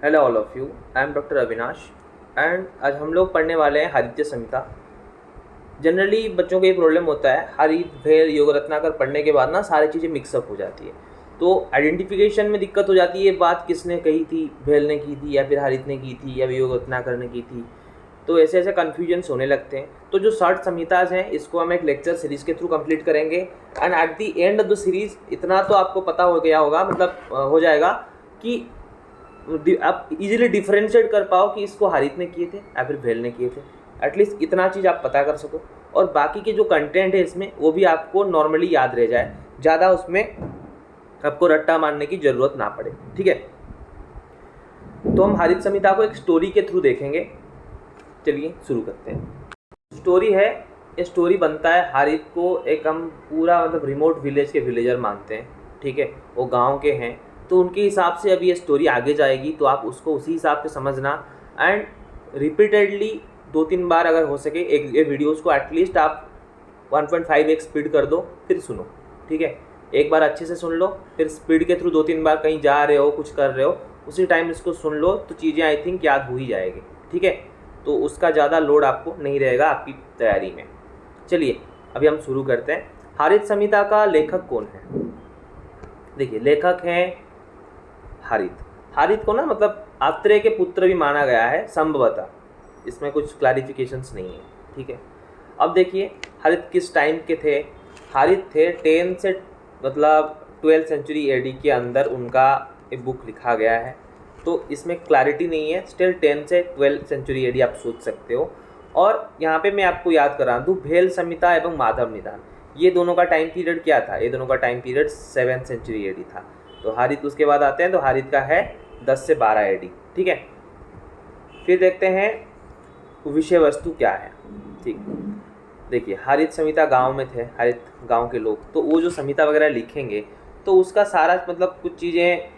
Hello all of you, I am doctor Avinash and आज हम लोग पढ़ने वाले हैं हरित संहिता। जनरली बच्चों को ये प्रॉब्लम होता है, हरित भेल योग रत्नाकर पढ़ने के बाद ना सारी चीज़ें मिक्सअप हो जाती है, तो आइडेंटिफिकेशन में दिक्कत हो जाती है। बात किसने कही थी, भेल ने की थी या फिर हरित ने की थी या योग रत्नाकर ने की थी, तो ऐसे ऐसे कन्फ्यूजन्स होने लगते हैं। तो जो 60 संहिताज हैं इसको हम एक लेक्चर सीरीज़ के थ्रू कंप्लीट करेंगे and at the end of the series इतना तो आपको पता हो गया होगा, मतलब हो जाएगा कि आप इजीली डिफरेंशिएट कर पाओ कि इसको हरित ने किए थे या फिर भेल ने किए थे। एटलीस्ट इतना चीज़ आप पता कर सको और बाकी के जो कंटेंट है इसमें वो भी आपको नॉर्मली याद रह जाए, ज़्यादा उसमें आपको रट्टा मारने की ज़रूरत ना पड़े। ठीक है, तो हम हरित संहिता को एक स्टोरी के थ्रू देखेंगे। चलिए शुरू करते हैं। स्टोरी है, ये स्टोरी बनता है हरित को एक हम पूरा मतलब रिमोट विलेज के विलेजर मानते हैं। ठीक है, वो गांव के हैं, तो उनके हिसाब से अभी ये स्टोरी आगे जाएगी, तो आप उसको उसी हिसाब से समझना एंड रिपीटेडली 2-3 बार अगर हो सके एक वीडियोज़ को एटलीस्ट आप 1.5x स्पीड कर दो, फिर सुनो। ठीक है, एक बार अच्छे से सुन लो, फिर स्पीड के थ्रू 2-3 बार कहीं जा रहे हो, कुछ कर रहे हो, उसी टाइम इसको सुन लो, तो चीज़ें आई थिंक याद हो ही जाएगी। ठीक है, तो उसका ज़्यादा लोड आपको नहीं रहेगा आपकी तैयारी में। चलिए अभी हम शुरू करते हैं। हरित संहिता का लेखक कौन है? देखिए, लेखक हैं हरित। हरित को ना मतलब आत्रेय के पुत्र भी माना गया है संभवतः, इसमें कुछ क्लैरिफिकेशंस नहीं है। ठीक है, अब देखिए हरित किस टाइम के थे। हरित थे 10 से मतलब 12th सेंचुरी एडी के अंदर उनका एक बुक लिखा गया है, तो इसमें क्लैरिटी नहीं है। स्टिल 10 से 12th सेंचुरी एडी आप सोच सकते हो। और यहाँ पे मैं आपको याद करा दूँ, भेल संहिता एवं माधव निदान, ये दोनों का टाइम पीरियड क्या था? ये दोनों का time period 7th century AD था। तो हरित उसके बाद आते हैं, तो हरित का है 10 से 12 एडी। ठीक है, फिर देखते हैं विषय वस्तु क्या है। ठीक, देखिए हरित संहिता गांव में थे, हरित गांव के लोग, तो वो जो संहिता वगैरह लिखेंगे तो उसका सारा मतलब कुछ चीज़ें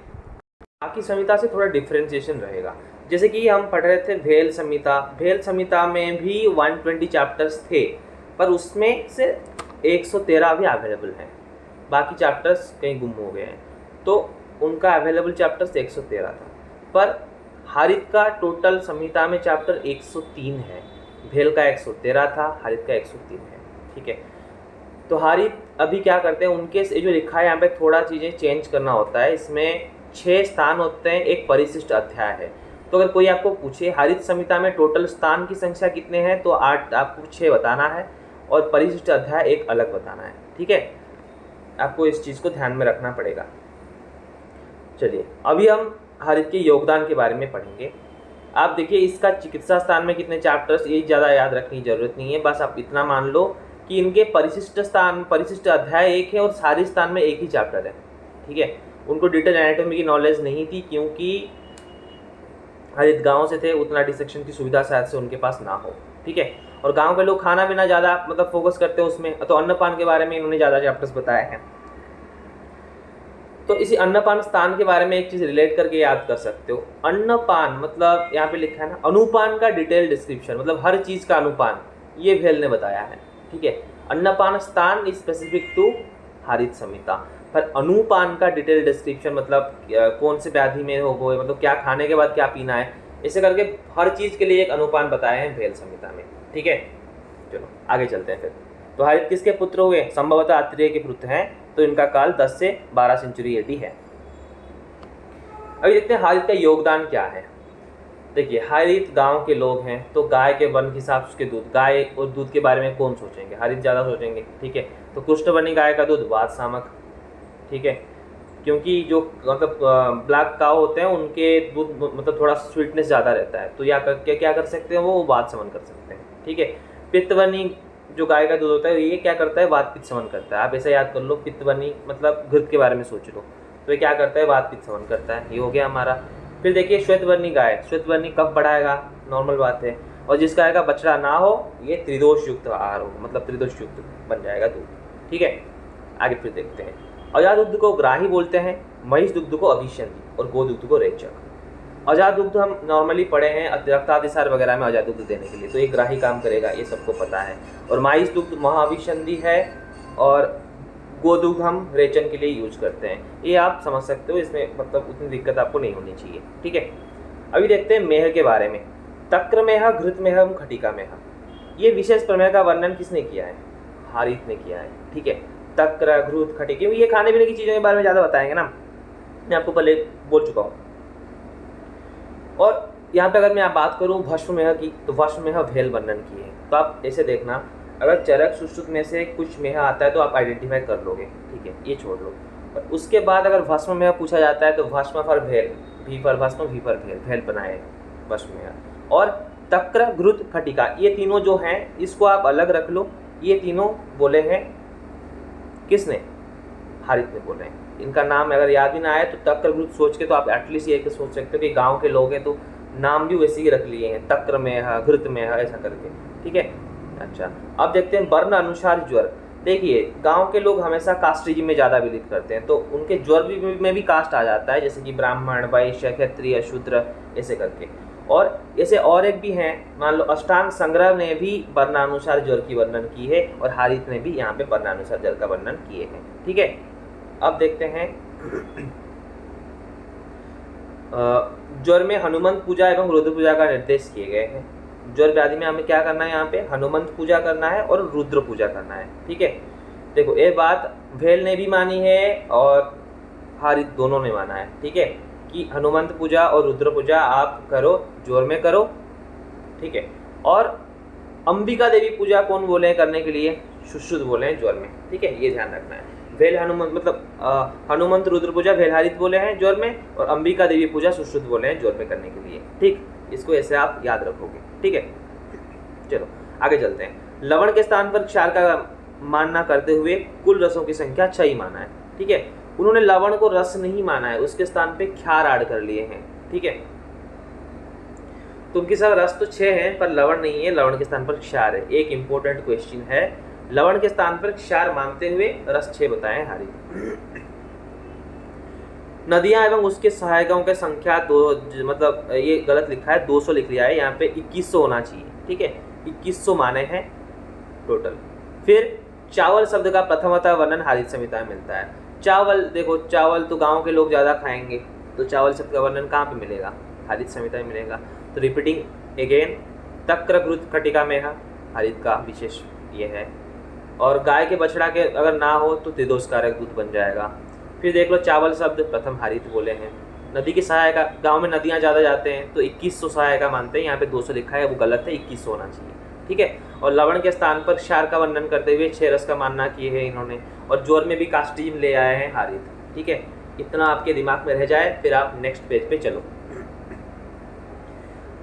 बाकी संहिता से थोड़ा डिफ्रेंशिएशन रहेगा। जैसे कि हम पढ़ रहे थे भेल संहिता, भेल संहिता में भी 120 चैप्टर्स थे, पर उसमें से 113 भी अवेलेबल हैं, बाकी चैप्टर्स कहीं गुम हो गए हैं, तो उनका अवेलेबल चैप्टर्स 113 था। पर हरित का टोटल संहिता में चैप्टर 103 है, भेल का 113 था, हरित का 103 है। ठीक है, तो हरित अभी क्या करते हैं, उनके जो लिखा है यहाँ पे थोड़ा चीज़ें चेंज करना होता है। इसमें 6 स्थान होते हैं, एक परिशिष्ट अध्याय है। तो अगर कोई आपको पूछे हरित संहिता में टोटल स्थान की संख्या कितने हैं, तो 8 आपको 6 बताना है और परिशिष्ट अध्याय एक अलग बताना है। ठीक है, आपको इस चीज़ को ध्यान में रखना पड़ेगा। चलिए अभी हम हरित के योगदान के बारे में पढ़ेंगे। आप देखिए इसका चिकित्सा स्थान में कितने चैप्टर्स, ये ज़्यादा याद रखने की जरूरत नहीं है, बस आप इतना मान लो कि इनके परिशिष्ट अध्याय एक है और सारी स्थान में एक ही चैप्टर है। ठीक है, उनको डिटेल एनाटॉमी की नॉलेज नहीं थी क्योंकि हरित गांव से थे, उतना डिसेक्शन की सुविधा शायद से उनके पास ना हो। ठीक है, और गांव के लोग खाना पीना ज़्यादा मतलब फोकस करते हैं उसमें, तो अन्नपान के बारे में इन्होंने ज़्यादा चैप्टर्स बताए हैं। तो इसी अन्नपान स्थान के बारे में एक चीज़ रिलेट करके याद कर सकते हो। अन्नपान मतलब यहाँ पे लिखा है ना, अनुपान का डिटेल डिस्क्रिप्शन, मतलब हर चीज़ का अनुपान, ये भेल ने बताया है। ठीक है, अन्नपान स्थान स्पेसिफिक टू हरित संहिता, पर अनुपान का डिटेल डिस्क्रिप्शन मतलब कौन से व्याधि में हो गए, मतलब क्या खाने के बाद क्या पीना है, ऐसे करके हर चीज़ के लिए एक अनुपान बताए हैं भेल संहिता में। ठीक है, चलो आगे चलते हैं फिर। तो हरित किसके पुत्र हुए? संभवतः आत्रेय के पुत्र हैं, तो इनका काल 10 से 12 सेंचुरी एडी है। अभी देखते हैं हरित का योगदान क्या है। देखिए हरित गांव के लोग हैं, तो गाय के वन के हिसाब से उसके दूध, गाय और दूध के बारे में कौन सोचेंगे? हरित ज़्यादा सोचेंगे। ठीक है, तो कृष्णवर्णी गाय का दूध वात सामक। ठीक है, क्योंकि जो मतलब ब्लैक काउ होते हैं उनके दूध मतलब थोड़ा स्वीटनेस ज़्यादा रहता है, तो या क्या कर सकते हैं, वो वात समन कर सकते हैं। ठीक है, पित्तवर्णी जो गाय का दूध होता है ये क्या करता है? वात पित्त समन करता है। आप ऐसा याद कर लो, पित्तवर्णी मतलब घृत के बारे में सोच लो, तो ये क्या करता है? वात पित्त समन करता है। ये हो गया हमारा। फिर देखिए श्वेतवर्णी गाय, श्वेतवर्णी कफ बढ़ाएगा, नॉर्मल बात है, और जिस गाय का बछड़ा ना हो ये त्रिदोष युक्त आहार हो, मतलब त्रिदोष युक्त बन जाएगा दूध। ठीक है, आगे फिर देखते हैं। अजात दुग्ध को ग्राही बोलते हैं, महिष दुग्ध को अभिषंधी और गो दुग्ध को रेचक। अजात दुग्ध हम नॉर्मली पढ़े हैं रक्तातिसार वगैरह में अजात दुग्ध देने के लिए, तो ये ग्राही काम करेगा, ये सबको पता है। और महिष दुग्ध महाअभिषंधी है और गोदुग्ध हम रेचन के लिए यूज करते हैं, ये आप समझ सकते हो, इसमें मतलब उतनी दिक्कत आपको नहीं होनी चाहिए। ठीक है, अभी देखते हैं मेह के बारे में। तक्रमेह, घृतमेह, खटिकामेह, ये विशेष प्रमेह का वर्णन किसने किया है? हारित ने किया है। ठीक है, तक्र, घृत, खटिक, ये खाने पीने की चीज़ों के बारे में ज़्यादा बताएंगे ना, मैं आपको पहले बोल चुका हूँ। और यहाँ पे अगर मैं आप बात करूँ भस्ममेह की, तो भस्ममेह भेल वर्णन की है। तो आप ऐसे देखना, अगर चरक सुश्रुत में से कुछ मेह आता है तो आप आइडेंटिफाई कर लोगे। ठीक है, ये छोड़ लो। और उसके बाद अगर भस्ममेह पूछा जाता है तो भस्म फर भेल, भी फर भस्म, भी फर भेल, भेल बनाए भस्ममेह। और तक्र, घृत, खटिका, ये तीनों जो हैं इसको आप अलग रख लो। ये तीनों बोले हैं किसने? हारित ने बोले हैं। इनका नाम अगर याद भी ना आए तो तक्र, घृत सोच के तो आप एटलीस्ट ये सोच सकते हो कि गांव के लोग हैं तो नाम भी वैसे ही रख लिए हैं, तक्र में है, घृत में है, ऐसा करके। ठीक है, अच्छा अब देखते हैं वर्ण अनुसार ज्वर। देखिए गांव के लोग हमेशा कास्टिज्म में ज़्यादा बिलीव करते हैं, तो उनके ज्वर में भी कास्ट आ जाता है, जैसे कि ब्राह्मण, वैश्य, क्षत्रिय, शूद्र, ऐसे करके। और ऐसे और एक भी हैं, मान लो अष्टांग संग्रह ने भी वर्णानुसार ज्वर की वर्णन की है और हारित ने भी यहाँ पे वर्णानुसार ज्वर का वर्णन किए हैं। ठीक है, अब देखते हैं ज्वर में हनुमंत पूजा एवं रुद्र पूजा का निर्देश किए गए हैं। ज्वर व्याधि में हमें क्या करना है? यहाँ पे हनुमंत पूजा करना है और रुद्र पूजा करना है। ठीक है, देखो ये बात भेल ने भी मानी है और हारित दोनों ने माना है। ठीक है, कि हनुमंत पूजा और रुद्र पूजा आप करो, ज्वर में करो। ठीक है, और अंबिका देवी पूजा कौन बोले हैं करने के लिए? सुश्रुत बोले हैं ज्वर में। ठीक है, ये ध्यान रखना है। भेल हनुमंत मतलब हनुमंत रुद्र पूजा भेल हारित बोले हैं ज्वर में, और अंबिका देवी पूजा सुश्रुत बोले हैं ज्वर में करने के लिए। ठीक, इसको ऐसे आप याद रखोगे। ठीक है, चलो आगे चलते हैं। लवण के स्थान पर क्षार का मानना करते हुए कुल रसों की संख्या 6 ही माना है। ठीक है, उन्होंने लवण को रस नहीं माना है, उसके स्थान पे क्षार ऐड कर लिए हैं। ठीक है, तो उनके साथ रस तो 6 है पर लवण नहीं है, लवण के स्थान पर क्षार है। एक इंपॉर्टेंट क्वेश्चन है, लवण के स्थान पर क्षार मानते हुए रस 6 बताए हारित। नदियां एवं उसके सहायकों की संख्या मतलब ये गलत लिखा है, 200 लिख लिया है, यहाँ पे 2100 होना चाहिए। ठीक है, 2100 माने हैं टोटल। फिर चावल शब्द का प्रथमतः वर्णन हारित संहिता में मिलता है। चावल, देखो चावल तो गांव के लोग ज़्यादा खाएंगे, तो चावल शब्द का वर्णन कहाँ पे मिलेगा? हारित संहिता में मिलेगा। तो रिपीटिंग अगेन, तक्र, घृत, खटिका मेह हारित का विशेष ये है। और गाय के बछड़ा के अगर ना हो तो त्रिदोष कारक दूध बन जाएगा। फिर देख लो चावल शब्द प्रथम हारित बोले हैं। नदी की सहायका, गांव में नदियां ज़्यादा जाते हैं तो 2100 सहायका मानते हैं, यहाँ पे 200 लिखा है वो गलत है, 2100 होना चाहिए। ठीक है, और लवण के स्थान पर क्षार का वर्णन करते हुए 6 रस का मानना किए हैं इन्होंने, और ज्वर में भी कास्टिज्म ले आए हैं हारित। ठीक है, इतना आपके दिमाग में रह जाए, फिर आप नेक्स्ट पेज पे चलो।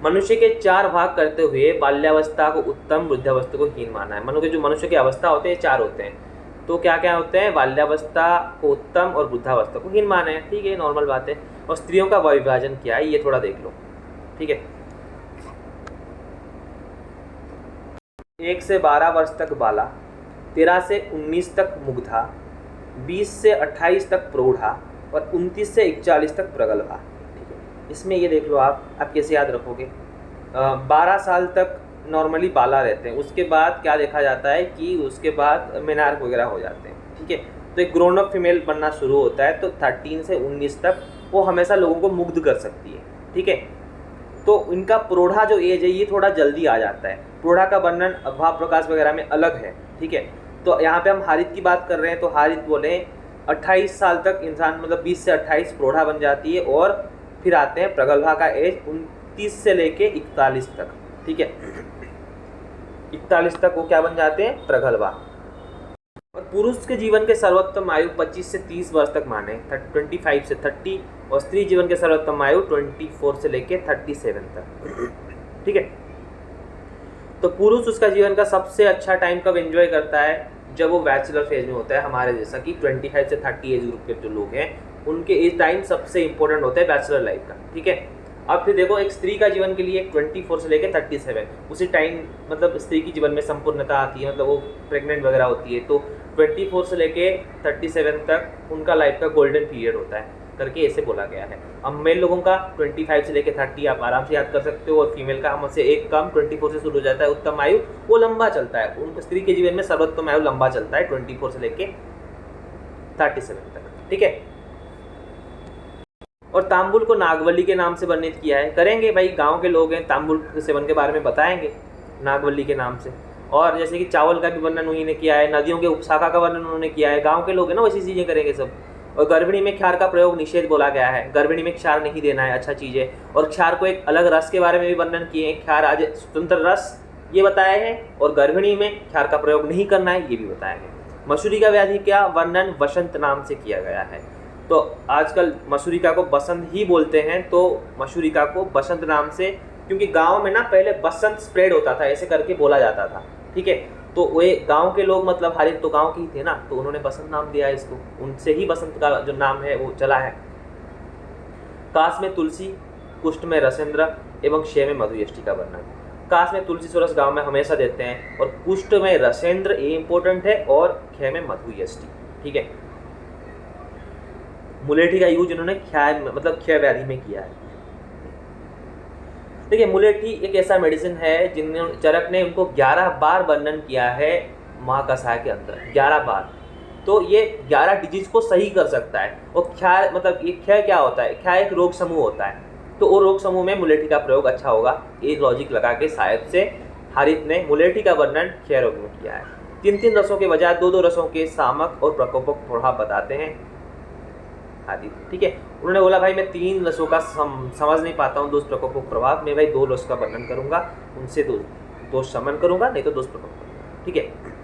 मनुष्य के 4 भाग करते हुए बाल्यावस्था को उत्तम, वृद्धावस्था को हीन माना है। मनुष्य की अवस्था होते हैं 4 होते हैं, तो क्या क्या होते हैं? बाल्यावस्था को उत्तम और वृद्धावस्था को हीन माने हैं। ठीक है, नॉर्मल बात है। और स्त्रियों का विभाजन क्या है ये थोड़ा देख लो। ठीक है, 1 से 12 वर्ष तक बाला, 13 से 19 तक मुग्धा, 20 से 28 तक प्रौढ़ा और 29 से 41 तक प्रगल्भा। ठीक है, इसमें ये देख लो आप कैसे याद रखोगे। 12 साल तक नॉर्मली बाला रहते हैं, उसके बाद क्या देखा जाता है कि उसके बाद मेनार्क वगैरह हो जाते हैं। ठीक है, तो एक ग्रोन अप फीमेल बनना शुरू होता है, तो 13 से 19 तक वो हमेशा लोगों को मुग्ध कर सकती है। ठीक है, तो इनका प्रौढ़ा जो एज है ये थोड़ा जल्दी आ जाता है। प्रौढ़ा का वर्णन भाव प्रकाश वगैरह में अलग है। ठीक है, तो यहाँ पे हम हारित की बात कर रहे हैं, तो हारित बोले 28 साल तक इंसान, मतलब 20 से 28 प्रौढ़ा बन जाती है, और फिर आते हैं प्रगल्भा का एज 29 से लेके 41 तक। ठीक है, 41 तक वो क्या बन जाते हैं? प्रगल्भा। और पुरुष के जीवन के सर्वोत्तम आयु 25 से 30 वर्ष तक माने, 25 से 30, और स्त्री जीवन के सर्वोत्तम आयु 24 से लेके 37 तक। ठीक है, तो पुरुष उसका जीवन का सबसे अच्छा टाइम कब एंजॉय करता है? जब वो बैचलर फेज में होता है। हमारे जैसा कि 25 से 30 एज ग्रुप के जो लोग हैं उनके एज टाइम सबसे इंपॉर्टेंट होता है बैचलर लाइफ का। ठीक है, अब फिर देखो एक स्त्री का जीवन के लिए 24 से लेकर 37 उसी टाइम, मतलब स्त्री की जीवन में संपूर्णता आती है, मतलब वो प्रेग्नेंट वगैरह होती है, तो 24 से लेके 37 तक उनका लाइफ का गोल्डन पीरियड होता है करके ऐसे बोला गया है। अब मेल लोगों का 25 से लेके 30 आप आराम से याद कर सकते हो, और फीमेल का हमसे एक कम 24 से शुरू हो जाता है उत्तम आयु, वो लंबा चलता है। उन स्त्री के जीवन में सर्वोत्तम आयु लंबा चलता है 24 से लेके 37 तक। ठीक है, और तांबुल को नागवल्ली के नाम से वर्णित किया है। करेंगे भाई, गांव के लोग हैं, तांबुल के सेवन के बारे में बताएंगे नागवल्ली के नाम से। और जैसे कि चावल का भी वर्णन उन्हीं ने किया है, नदियों के उपशाखा का वर्णन उन्होंने किया है। गांव के लोग हैं ना, वैसी चीज़ें करेंगे सब। और गर्भिणी में क्षार का प्रयोग निषेध बोला गया है, गर्भिणी में क्षार नहीं देना है, अच्छा चीज़ है। और क्षार को एक अलग रस के बारे में भी वर्णन किए हैं, क्षार आज स्वतंत्र रस ये बताया है। और गर्भिणी में क्षार का प्रयोग नहीं करना है, ये भी बताया है। मसूरिका व्याधि का वर्णन वसंत नाम से किया गया है। तो आजकल मसूरिका को बसंत ही बोलते हैं, तो मसूरिका को बसंत नाम से, क्योंकि गांव में ना पहले बसंत स्प्रेड होता था, ऐसे करके बोला जाता था, ठीक है। तो वे गांव के लोग, मतलब हारित तो गांव के ही थे ना, तो उन्होंने बसंत नाम दिया है इसको, उनसे ही बसंत का जो नाम है वो चला है। काश में तुलसी, कुष्ठ में रसेंद्र एवं क्षय में मधुयष्टि का वर्णन। काश में तुलसी सोरस गांव में हमेशा देते हैं, और कुष्ठ में रसेंद्र, ये इंपॉर्टेंट है, और क्षय में मधुयष्टि, ठीक है। मुलेठी का यूज इन्होंने क्षय मतलब क्षय व्याधि में किया है। देखिए, मुलेठी एक ऐसा मेडिसिन है जिन्होंने चरक ने उनको 11 बार वर्णन किया है महाकषाय के अंदर, 11 बार। तो ये 11 डिजीज को सही कर सकता है। और क्षय मतलब ये क्षय क्या होता है, क्षय एक रोग समूह होता है, तो वो रोग समूह में मुलेठी का प्रयोग अच्छा होगा, ये लॉजिक लगा के शायद से हारित ने मुलेठी का वर्णन क्षय रोग में किया है। 3 रसों के बजाय 2 रसों के सामक और प्रकोपक प्रभाव बताते हैं आदि, ठीक है। उन्होंने बोला भाई मैं 3 रसों का समझ नहीं पाता हूँ, दोष प्रकोपक प्रभाव, मैं भाई 2 रस का वर्णन करूंगा, उनसे दोष शमन करूंगा, नहीं तो दोष प्रकोप करूंगा, ठीक है।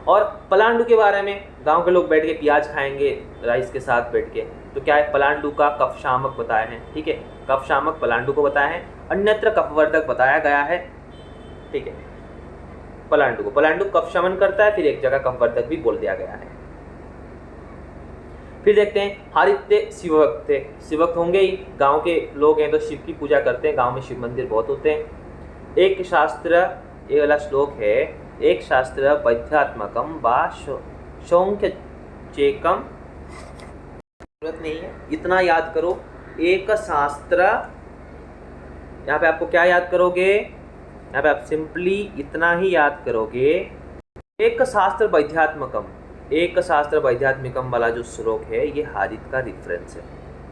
और पलांडु के बारे में गांव के लोग बैठ के प्याज खाएंगे राइस के साथ बैठ के, तो क्या है, पलांडु का कफ शामक बताए हैं, ठीक है। कफ शामक पलांडु को बताया है, अन्यत्र कफवर्धक बताया गया है, ठीक है। पलांडु कफ शमन करता है, फिर एक जगह कफवर्धक भी बोल दिया गया है। फिर देखते हैं हारित्य शिवभक्त थे, शिवभक्त होंगे ही, गांव के लोग हैं तो शिव की पूजा करते हैं, गांव में शिव मंदिर बहुत होते हैं। एक शास्त्र, ये वाला श्लोक है, एक शास्त्र वैद्यात्मकम वा शौंख्य चेकम, जरूरत नहीं है, इतना याद करो। एक शास्त्र, यहाँ पे आपको क्या याद करोगे, यहाँ पे आप सिंपली इतना ही याद करोगे, एक शास्त्र वैद्यात्मकम, एक शास्त्र वैद्यात्मिकम वाला जो श्लोक है ये हारित का रेफरेंस है,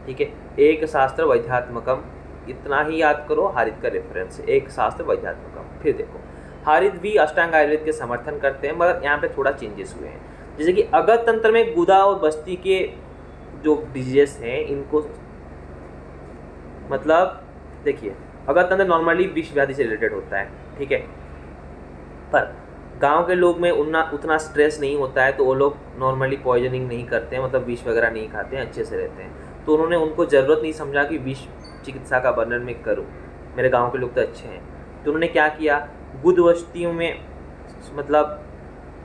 ठीक है। एक शास्त्र वैद्यात्मकम, इतना ही याद करो, हारित का रेफरेंस है, एक शास्त्र वैद्यात्मकम। फिर देखो, हारित भी अष्टांग आयुर्वेद के समर्थन करते हैं, मगर यहाँ पे थोड़ा चेंजेस हुए हैं। जैसे कि अगध तंत्र में गुदा और बस्ती के जो डिजीज हैं इनको, मतलब देखिए, अगध तंत्र नॉर्मली विष व्याधि से रिलेटेड होता है, ठीक है। पर गांव के लोग में उतना स्ट्रेस नहीं होता है, तो वो लोग नॉर्मली पॉइजनिंग नहीं करते हैं, मतलब विष वगैरह नहीं खाते हैं, अच्छे से रहते हैं। तो उन्होंने उनको ज़रूरत नहीं समझा कि विष चिकित्सा का वर्णन मैं करूँ, मेरे गांव के लोग तो अच्छे हैं। तो उन्होंने क्या किया, गुद बस्तियों में, मतलब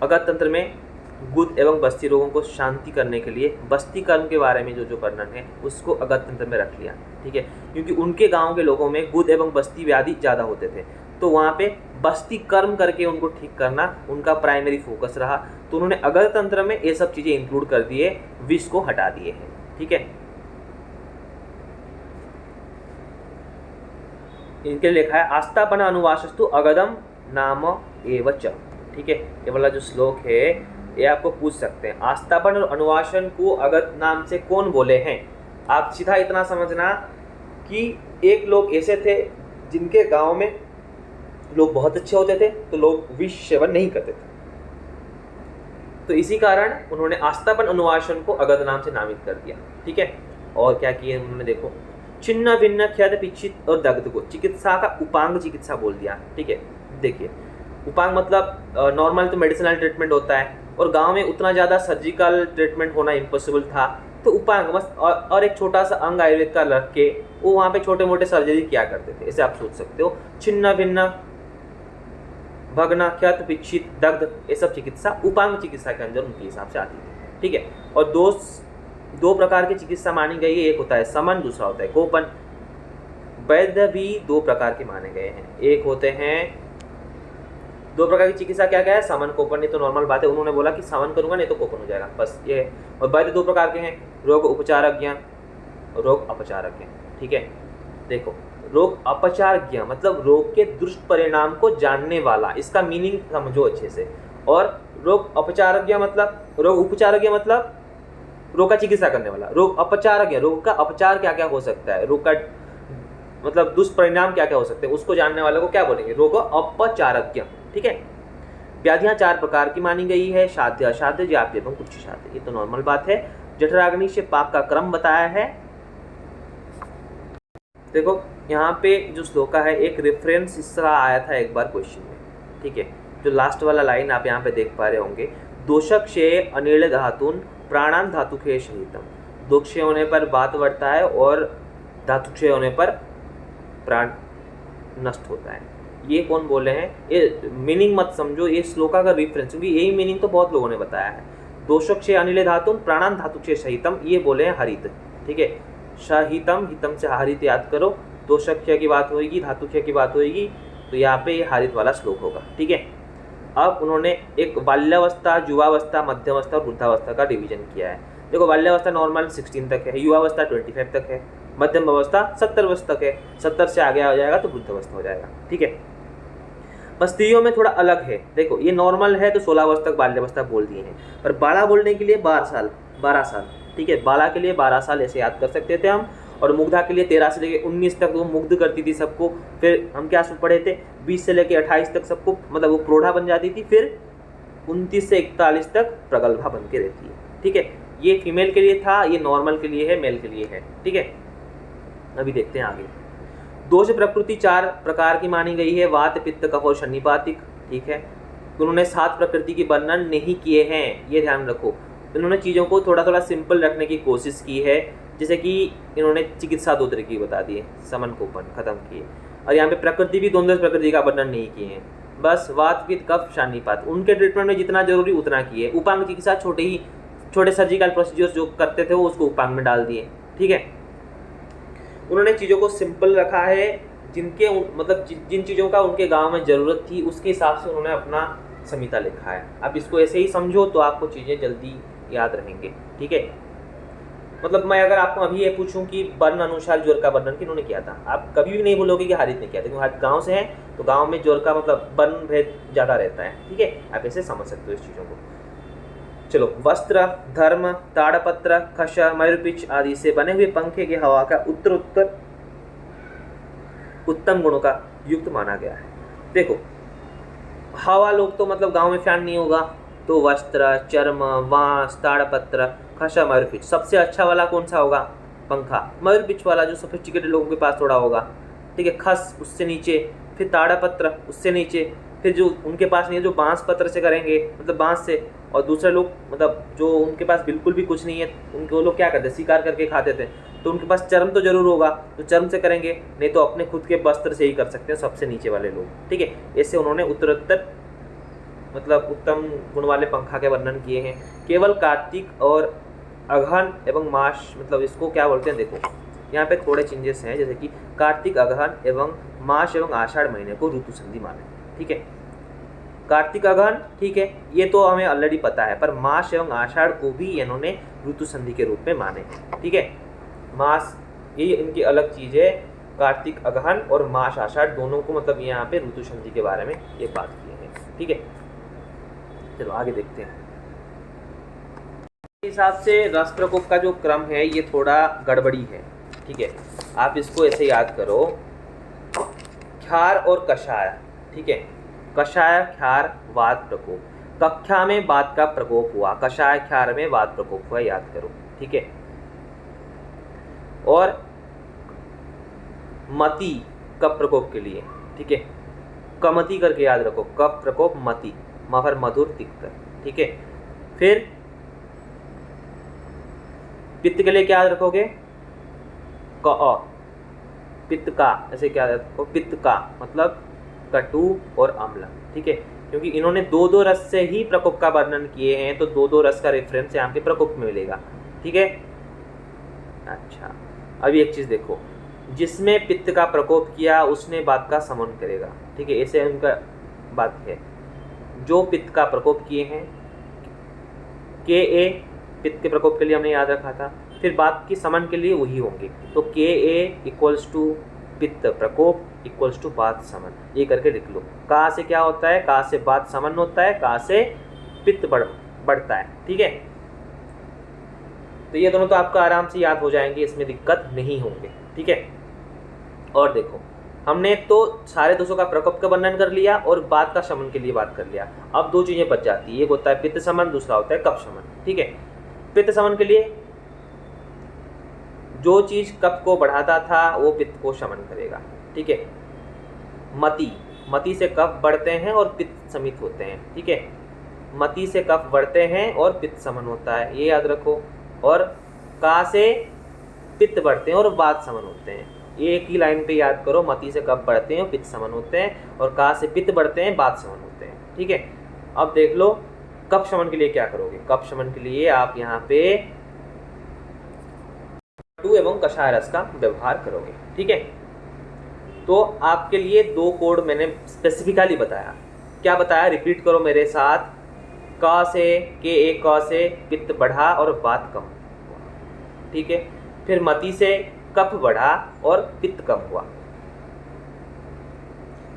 अगध तंत्र में गुद एवं बस्ती रोगों को शांति करने के लिए बस्ती कर्म के बारे में जो वर्णन है उसको अगध तंत्र में रख लिया, ठीक है। क्योंकि उनके गांव के लोगों में गुद एवं बस्ती व्याधि ज़्यादा होते थे, तो वहाँ पे बस्ती कर्म करके उनको ठीक करना उनका प्राइमरी फोकस रहा। तो उन्होंने अगध तंत्र में ये सब चीज़ें इंक्लूड कर दिए, विष को हटा दिए हैं, ठीक है। इनके लिखा है आस्थापन अनुवासस्तु अगधम नाम एवच, ठीक है। ये वाला जो श्लोक है ये आपको पूछ सकते हैं, आस्थापन और अनुवासन को अगध नाम से कौन बोले हैं। आप सीधा इतना समझना कि एक लोग ऐसे थे जिनके गांव में लोग बहुत अच्छे होते थे, तो लोग विष सेवन नहीं करते थे, तो इसी कारण उन्होंने आस्थापन अनुवासन को अगध नाम से नामित कर दिया, ठीक है। और क्या किए उन्होंने, देखो, छिन्न भिन्न ख्यात पिच्छित और दग्ध को चिकित्सा का उपांग चिकित्सा बोल दिया, ठीक है। देखिए, उपांग मतलब नॉर्मल तो मेडिसिनल ट्रीटमेंट होता है, और गांव में उतना ज़्यादा सर्जिकल ट्रीटमेंट होना इम्पॉसिबल था, तो उपांग बस और एक छोटा सा अंग आयुर्वेद का रख के वो वहाँ पे छोटे मोटे सर्जरी किया करते थे, ऐसे आप सोच सकते हो। छिन्न भिन्न, भग्न, क्षत, पिच्छित, दग्ध, ये सब चिकित्सा उपांग चिकित्सा के अंदर उनके हिसाब से आती थी, ठीक है। और दो प्रकार की चिकित्सा मानी गई है, एक होता है समन, दूसरा होता है कोपन। वैद्य भी 2 प्रकार के माने गए हैं, एक होते हैं 2 प्रकार की चिकित्सा, क्या क्या है, समन कोपन। नहीं तो नॉर्मल बात है, उन्होंने बोला कि समन करूंगा नहीं तो कोपन हो जाएगा, बस ये है। और वैद्य 2 प्रकार के हैं, रोग उपचारज्ञ और रोग अपचारज्ञ, ठीक है। देखो, रोग अपचारज्ञ मतलब रोग के दुष्परिणाम को जानने वाला, इसका मीनिंग समझो अच्छे से। और रोग अपचारज्ञ मतलब, रोग उपचारज्ञ मतलब रोग का चिकित्सा करने वाला। रोग अपचारक है, रोग का अपचार क्या क्या हो सकता है, रोग का मतलब दुष्परिणाम क्या क्या हो सकते हैं, उसको जानने वाले को क्या बोलेंगे, रोग अपचारज्ञ। ठीक है। व्याधियां 4 प्रकार की मानी गई है, साध्य, असाध्य, व्याप्य एवं कुछ साध्य। ये तो नॉर्मल बात है। जठराग्नि से पाक का क्रम बताया है। देखो यहाँ पे जो श्लोका है एक रेफरेंस इसका आया था एक बार क्वेश्चन में। ठीक है, जो लास्ट वाला लाइन आप यहाँ पे देख पा रहे होंगे, दोषक्षय अनिल धातुन प्राणान धातुक्षय सहितम। दोषक्षय होने पर बात बढ़ता है और धातुक्षय होने पर प्राण नष्ट होता है। ये कौन बोले हैं, ये मीनिंग मत समझो, ये श्लोका का रेफरेंस, क्योंकि यही मीनिंग तो बहुत लोगों ने बताया है। दोषक्षय अनिल धातुन प्राणान धातुक्षय सहितम, ये बोले हैं हरित। ठीक है, सहितम, हितम से हरित याद करो, दोषक्षय की बात होगी, धातुक्षय की बात होगी, तो यहाँ पे ये हरित वाला श्लोक होगा। ठीक है। अब उन्होंने एक बाल्यावस्था, युवावस्था, मध्यवस्था और वृद्धावस्था का डिवीजन किया है। देखो बाल्यावस्था नॉर्मल 16 तक है, युवावस्था 25 तक है, मध्यम अवस्था 70 वर्ष तक है, 70 से आगे आ जाएगा तो वृद्धावस्था हो जाएगा। ठीक है। बस स्त्रियों में थोड़ा अलग है। देखो ये नॉर्मल है तो 16 वर्ष तक बाल्यावस्था बोल दिए हैं, पर बाला बोलने के लिए 12 साल। ठीक है, बाला के लिए 12 साल ऐसे याद कर सकते थे हम। और मुग्धा के लिए 13 से लेकर 19 तक वो मुग्ध करती थी सबको। फिर हम क्या पढ़े थे, 20 से लेकर 28 तक सबको, मतलब वो प्रौढ़ा बन जाती थी। फिर 29 से 41 तक प्रगल्भा बन के रहती है। ठीक है, ये फीमेल के लिए था, ये नॉर्मल के लिए है, मेल के लिए है। ठीक है, अभी देखते हैं आगे। दोष प्रकृति 4 प्रकार की मानी गई है, वात, पित्त, कफ और शनिपातिक। ठीक है, उन्होंने 7 प्रकृति की वर्णन नहीं किए हैं, ये ध्यान रखो। इन्होंने चीज़ों को थोड़ा थोड़ा सिंपल रखने की कोशिश की है, जैसे कि इन्होंने चिकित्सा 2 तरह की बता दी है, समन कोपन खत्म किए। और यहाँ पे प्रकृति भी 2 प्रकृति का वर्णन नहीं किए हैं, बस वात, पित्त, कफ, शनिपात। उनके ट्रीटमेंट में जितना जरूरी उतना किए। उपांग चिकित्सा छोटे सर्जिकल प्रोसीजर्स जो करते थे वो उसको उपांग में डाल दिए। ठीक है, उन्होंने चीज़ों को सिंपल रखा है, मतलब जिन चीज़ों का उनके गांव में ज़रूरत थी उसके हिसाब से उन्होंने अपना संहिता लिखा है। आप इसको ऐसे ही समझो तो आपको चीज़ें जल्दी याद रहेंगे। ठीक है, मतलब मैं अगर आपको अभी ये पूछूं कि वर्ण अनुसार ज्वर का वर्णन किन्होंने किया था, आप कभी भी नहीं बोलोगे कि हारित ने किया था, क्योंकि हारित गाँव से हैं तो गाँव में ज्वर का मतलब वर्ण भेद ज़्यादा रहता है। ठीक है, आप ऐसे समझ सकते हो इस चीज़ों को। चलो, वस्त्र, धर्म, ताड़पत्र, खश, मयूरपिच आदि से बने हुए पंखे के हवा का उत्तरोत्तर उत्तम गुणों का युक्त माना गया है। देखो हवा लोग तो मतलब गांव में फैन नहीं होगा, तो वस्त्र, चर्म, बांस, ताड़पत्र, खशा, मयूरपिच, सबसे अच्छा वाला कौन सा होगा, पंखा। मयूरपिच वाला जो सोफिस्टिकेटेड लोगों के पास थोड़ा होगा। ठीक है, खस उससे नीचे, फिर ताड़पत्र उससे नीचे, फिर जो उनके पास नहीं है जो बांस पत्र से करेंगे, मतलब बांस से। और दूसरे लोग मतलब जो उनके पास बिल्कुल भी कुछ नहीं है, उनके वो लोग क्या करते, शिकार करके खाते थे, तो उनके पास चर्म तो जरूर होगा, तो चर्म से करेंगे, नहीं तो अपने खुद के वस्त्र से ही कर सकते हैं सबसे नीचे वाले लोग। ठीक है, ऐसे उन्होंने उत्तरोत्तर मतलब उत्तम गुण वाले पंखा के वर्णन किए हैं। केवल कार्तिक और अगहन एवं मास, मतलब इसको क्या बोलते हैं, देखो यहाँ पे थोड़े चेंजेस हैं, जैसे कि कार्तिक, अगहन एवं मास एवं आषाढ़ महीने को ऋतु संधि माने। ठीक है, कार्तिक, अगहन ठीक है, ये तो हमें ऑलरेडी पता है, पर मास एवं आषाढ़ को भी इन्होंने ऋतु संधि के रूप में माने। ठीक है, मास ये इनकी अलग चीज़ है, कार्तिक, अगहन और मास, आषाढ़ दोनों को मतलब यहाँ पे ऋतु संधि के बारे में ये बात की है। ठीक है, चलो आगे देखते हैं। इस हिसाब से रस प्रकोप का जो क्रम है ये थोड़ा गड़बड़ी है। ठीक है, आप इसको ऐसे याद करो, क्षार और कषाय। ठीक है, कषाय, क्षार, वात प्रकोप, कक्षा में वात का प्रकोप हुआ, कषाय क्षार में वात प्रकोप हुआ, याद करो। ठीक है, और मति कफ प्रकोप के लिए, ठीक है, कमति करके याद रखो, कफ प्रकोप मति, मफर मधुर तिक्त। ठीक है, फिर पित्त के लिए क्या याद रखोगे, क, पित्त का, ऐसे क्या याद रखो, पित्त का मतलब कटु और अम्ल। ठीक है, क्योंकि इन्होंने 2 रस से ही प्रकोप का वर्णन किए हैं, तो 2 रस का रेफरेंस यहाँ पे प्रकोप में मिलेगा। ठीक है, अच्छा अभी एक चीज़ देखो, जिसमें पित्त का प्रकोप किया उसने बात का समन करेगा। ठीक है, ऐसे उनका बात है। जो पित्त का प्रकोप किए हैं, के ए पित्त के प्रकोप के लिए हमने याद रखा था, फिर बात की समन के लिए वही होंगे, तो के ए इक्वल्स टू पित्त प्रकोप इक्वल्स टू बात समन, ये करके लिख लो। का से क्या होता है, का से बात समन होता है, का से पित्त बढ़ता है। ठीक है, तो ये दोनों तो आपको आराम से याद हो जाएंगे, इसमें दिक्कत नहीं होंगे, ठीक है। और देखो, हमने तो सारे दोषों का प्रकोप का वर्णन कर लिया और बात का शमन के लिए बात कर लिया। अब दो चीज़ें बच जाती है, एक होता है पित्त शमन, दूसरा होता है कफ शमन, ठीक है। पित्त शमन के लिए जो चीज़ कफ को बढ़ाता था वो पित्त को शमन करेगा, ठीक है। मति से कफ बढ़ते हैं और पित्त शमित होते हैं, ठीक है। मति से कफ बढ़ते हैं और पित्त शमन होता है, ये याद रखो। और का से पित्त बढ़ते हैं और वात शमन होते हैं, ये एक ही लाइन पे याद करो। मति से कफ बढ़ते हैं और पित्त शमन होते हैं, और का से पित्त बढ़ते हैं, वात शमन होते हैं, ठीक है। अब देख लो कफ शमन के लिए क्या करोगे। कफ शमन के लिए आप यहाँ पे टू एवं कषाय रस का व्यवहार करोगे, ठीक है। तो आपके लिए दो कोड मैंने स्पेसिफिकली बताया। क्या बताया, रिपीट करो मेरे साथ। क से के एक क से पित्त बढ़ा और वात कम हुआ, ठीक है। फिर मति से कफ बढ़ा और पित्त कम हुआ।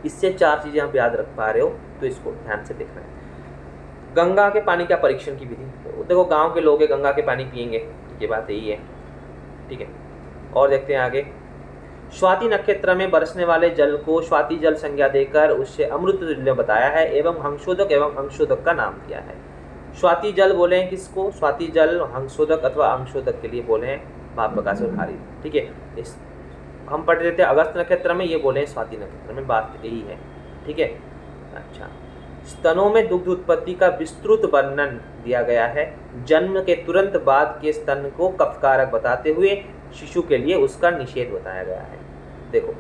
इससे चार चीजें आप याद रख पा रहे हो, तो इसको ध्यान से देखना है। गंगा के पानी का परीक्षण की विधि, तो देखो गांव के लोग हैं, गंगा के पानी पियेंगे, ये बात यही है, ठीक है। और देखते हैं आगे। स्वाति नक्षत्र में बरसने वाले जल को स्वाति जल संज्ञा देकर उससे अमृत तुल्य बताया है एवं अंशोदक का नाम दिया है। स्वाति जल बोले हैं किसको, स्वाति जल हंसोदक अथवा अंशोदक के लिए बोले हैं भाव प्रकाश और हारित, ठीक है। इस हम पढ़ रहे थे अगस्त नक्षत्र में, ये बोले हैं स्वाति नक्षत्र में, बात यही है, ठीक है। अच्छा, स्तनों में दुग्ध उत्पत्ति का विस्तृत वर्णन दिया गया है। जन्म के तुरंत बाद के स्तन को कफकारक बताते हुए शिशु के लिए उसका निषेध बताया गया है। देखो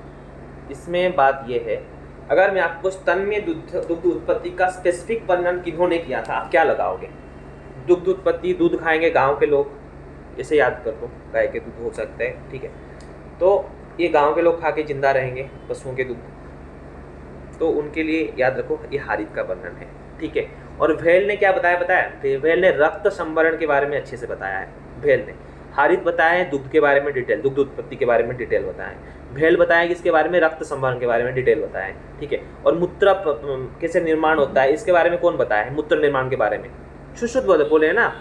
इसमें बात यह है, अगर मैं आपको स्तन में दुग्ध उत्पत्ति का स्पेसिफिक वर्णन किन्होंने किया था, आप क्या लगाओगे। दुग्ध उत्पत्ति, दूध खाएंगे गांव के लोग, इसे याद कर लो, गाय के दूध हो सकते हैं, ठीक है। तो ये गांव के लोग खा के जिंदा रहेंगे पशुओं के दूध, तो उनके लिए याद रखो ये हारित का वर्णन है, ठीक है। और भेल ने क्या बताया, भेल ने रक्त संवरण के बारे में अच्छे से बताया है। भेल ने हारित बताया है दुग्ध के बारे में डिटेल, दुग्ध उत्पत्ति के बारे में डिटेल बताया है। भेल बताया किसके बारे में, रक्त संवरण के बारे में डिटेल बताया है, ठीक है। और मूत्र कैसे निर्माण होता है इसके बारे में कौन बताया है, मूत्र निर्माण के बारे में सुश्रुत बोले है ना,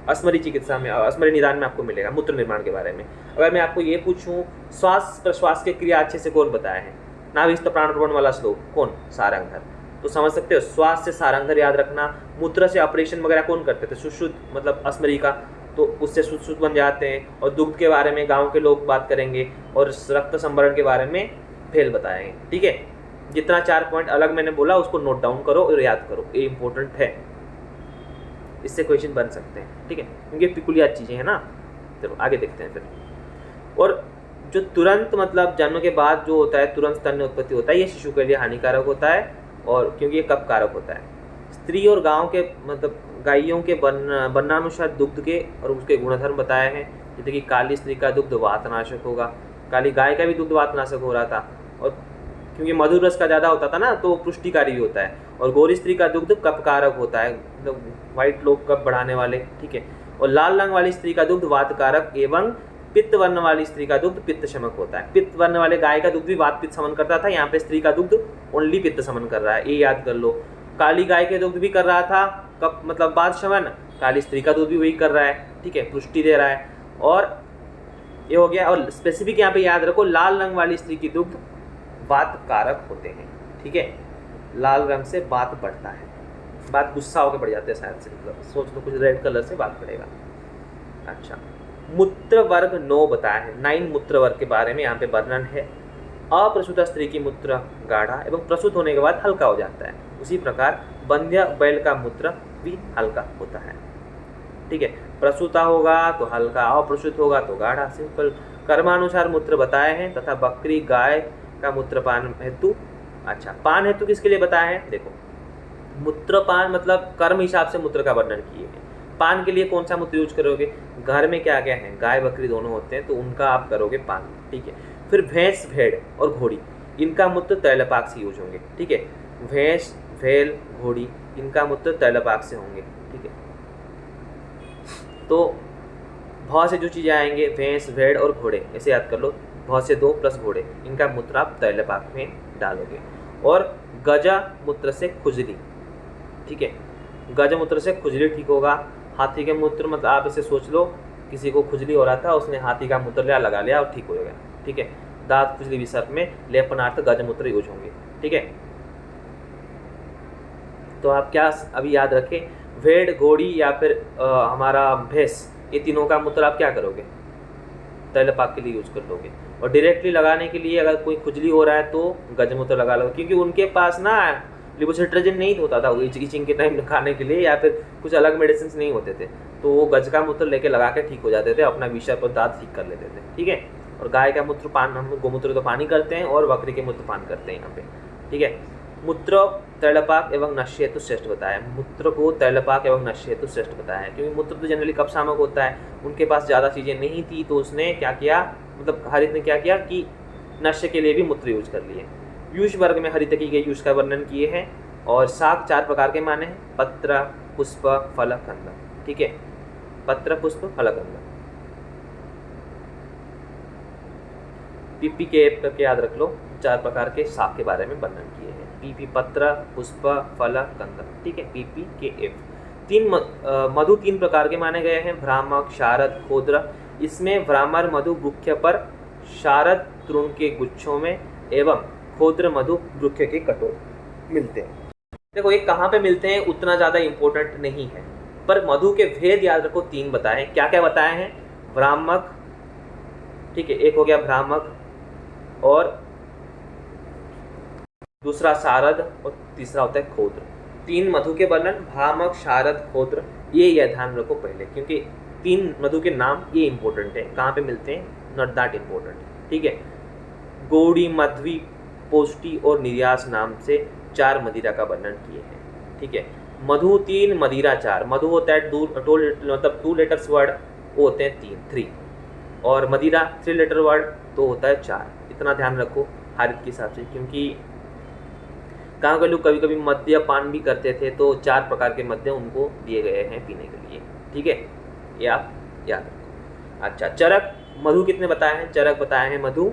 अस्मरी चिकित्सा में, अस्मरी निदान में आपको मिलेगा मूत्र निर्माण के बारे में। अगर मैं आपको ये पूछूं श्वास प्रश्वास की क्रिया अच्छे से कौन बताया है, नाभिस्थ प्राण प्रवण वाला श्लोक कौन, सारंगधर, तो समझ सकते हो। श्वास से सारंगधर याद रखना। मूत्र से ऑपरेशन वगैरह कौन करते थे, सुश्रुत मतलब अस्मरी का, तो उससे सुश्रुत बन जाते हैं। और दुग्ध के बारे में गांव के लोग बात करेंगे, और रक्त संवरण के बारे में भेल बताएंगे, ठीक है। जितना 4 पॉइंट अलग मैंने बोला उसको नोट डाउन करो और याद करो, ये इंपॉर्टेंट है, इससे क्वेश्चन बन सकते हैं, ठीक है, क्योंकि पिकुलियर चीज़ें हैं ना। चलो आगे देखते हैं फिर। और जो तुरंत मतलब जन्म के बाद जो होता है तुरंत स्तन में उत्पत्ति होता है, ये शिशु के लिए हानिकारक होता है, और क्योंकि ये कफकारक होता है। स्त्री और गांव के मतलब गायों के वर्णानुसार दुग्ध के और उसके गुणधर्म बताए हैं। जैसे कि काली स्त्री का दुग्ध वातनाशक होगा, काली गाय का भी दुग्ध वातनाशक हो रहा था, और क्योंकि मधुर रस का ज़्यादा होता था ना तो पुष्टिकारी भी होता है। और गोरी स्त्री का दुग्ध कफकारक होता है, मतलब वाइट लोग कफ बढ़ाने वाले, ठीक है। और लाल रंग वाली स्त्री का दुग्ध वातकारक एवं पित्त वर्ण वाली स्त्री का दुग्ध पित्त शमक होता है। पित्त वर्ण वाले गाय का दुग्ध भी वात पित्त समन करता था, यहाँ पे स्त्री का दुग्ध ओनली पित्त समन कर रहा है, ये याद कर लो। काली गाय के दुग्ध भी कर रहा था कब मतलब वात शमन, काली स्त्री का दूध भी वही कर रहा है, ठीक है, पुष्टि दे रहा है। और ये हो गया। और स्पेसिफिक यहाँ पे याद रखो, लाल रंग वाली स्त्री की दुग्ध वात कारक होते हैं, ठीक है। लाल रंग से वात बढ़ता है, बात गुस्सा होकर बढ़ जाते हैं शायद से, मतलब सोच लो कुछ रेड कलर से बात बढ़ेगा। अच्छा, मूत्र वर्ग 9 बताया है, 9 मूत्र वर्ग के बारे में यहाँ पे वर्णन है। अप्रसूता स्त्री की मूत्र गाढ़ा एवं प्रसूत होने के बाद हल्का हो जाता है, उसी प्रकार बंध्य बैल का मूत्र भी हल्का होता है, ठीक है। प्रसूता होगा तो हल्का, अप्रसूत होगा तो गाढ़ा, सिंपल। कर्मानुसार मूत्र बताए हैं तथा बकरी गाय का मूत्रपान हेतु, अच्छा पान हेतु किसके लिए बताया है, देखो मूत्रपान मतलब कर्म हिसाब से मूत्र का वर्णन किए हैं। पान के लिए कौन सा मूत्र यूज करोगे, घर में क्या क्या है, गाय बकरी दोनों होते हैं तो उनका आप करोगे पान, ठीक है। फिर भैंस भेड़ और घोड़ी, इनका मूत्र तैलपाक से यूज होंगे, ठीक है। भैंस भेड़ घोड़ी इनका मूत्र तैलपाक से होंगे, ठीक है। तो भौ से जो चीज़ें आएंगे भैंस भेड़ और घोड़े, ऐसे याद कर लो, भौ से 2 प्लस घोड़े, इनका मूत्र आप तैलपाक में डालोगे। और गजा मूत्र से खुजली, ठीक है, गज मूत्र से खुजली ठीक होगा। हाथी के मूत्र मतलब आप इसे सोच लो किसी को खुजली हो रहा था, उसने हाथी का मूत्र लिया, लगा लिया और ठीक हो गया। ठीक है, दांत खुजली विसर्ग में लेपनार्थ गजमूत्र यूज होंगे। ठीक है, तो आप क्या अभी याद रखें, भेड़, घोड़ी या फिर हमारा भैंस, ये तीनों का मूत्र आप क्या करोगे, तैलपाक के लिए यूज कर लोगे। और डायरेक्टली लगाने के लिए अगर कोई खुजली हो रहा है तो गजमूत्र लगा लो, क्योंकि उनके पास ना लिवोसिट्राजिन नहीं होता था इचिंग के टाइम खाने के लिए, या फिर कुछ अलग मेडिसिन नहीं होते थे, तो वो गज का मूत्र लेके लगा के ठीक हो जाते थे, अपना विषय पर दांत ठीक कर लेते थे। ठीक है, और गाय का मूत्र पान, हम गोमूत्र तो पानी करते हैं और बकरी के मूत्र पान करते हैं यहाँ पे। ठीक है, मूत्र तैलपाक एवं नश्य हेतु श्रेष्ठ बताया, मूत्र को तैलपाक एवं नश्य हेतु श्रेष्ठ बताया है, क्योंकि मूत्र तो जनरली कफ शामक होता है, उनके पास ज़्यादा चीज़ें नहीं थी, तो उसने क्या किया, मतलब हरित ने क्या किया कि नश्य के लिए भी मूत्र यूज कर लिए। यूष वर्ग में हरित की गई यूष का वर्णन किए हैं, और शाक 4 प्रकार के माने हैं, पत्र, पुष्प, फल, कंद। ठीक है, पत्र, पुष्प, फल, कंद। पीपी के एप करके याद रख लो, 4 प्रकार के शाक के बारे में वर्णन किए हैं, पीपी, पत्र, पुष्प, फल, कंद। ठीक है, पीपी के एफ। मधु 3 प्रकार के माने गए हैं, भ्रामक, शारद, खोद्र। इसमें भ्रामर मधु वृक्ष पर, शारद तृण के गुच्छों में एवं खोद्र मधु वृक्ष के कटोर मिलते हैं। देखो ये कहाँ पे मिलते हैं उतना ज़्यादा इम्पोर्टेंट नहीं है, पर मधु के भेद याद रखो, 3 बताए हैं। क्या क्या बताए हैं, भ्रामक, ठीक है, एक हो गया भ्रामक, और दूसरा शारद, और तीसरा होता है खोद्र। 3 मधु के वर्णन, भ्रामक, शारद, खोद्र, ये ध्यान रखो पहले, क्योंकि 3 मधु के नाम ये इंपॉर्टेंट है, कहाँ पे मिलते हैं, नॉट दैट इम्पोर्टेंट। ठीक है, गौड़ी, मध्वी, पोष्टी और निर्यास नाम से 4 मदिरा का वर्णन किए हैं। ठीक है, मधु 3, मदिरा 4। मधु होता है मतलब 2 लेटर्स वर्ड, वो होते हैं 3, और मदिरा 3 लेटर वर्ड तो होता है 4। इतना ध्यान रखो हारित के हिसाब से, क्योंकि कहाँ के लोग कभी कभी मद्य पान भी करते थे, तो 4 प्रकार के मद्य उनको दिए गए हैं पीने के लिए। ठीक है, ये आप याद रखो। अच्छा, चरक मधु कितने बताए हैं, चरक बताए हैं मधु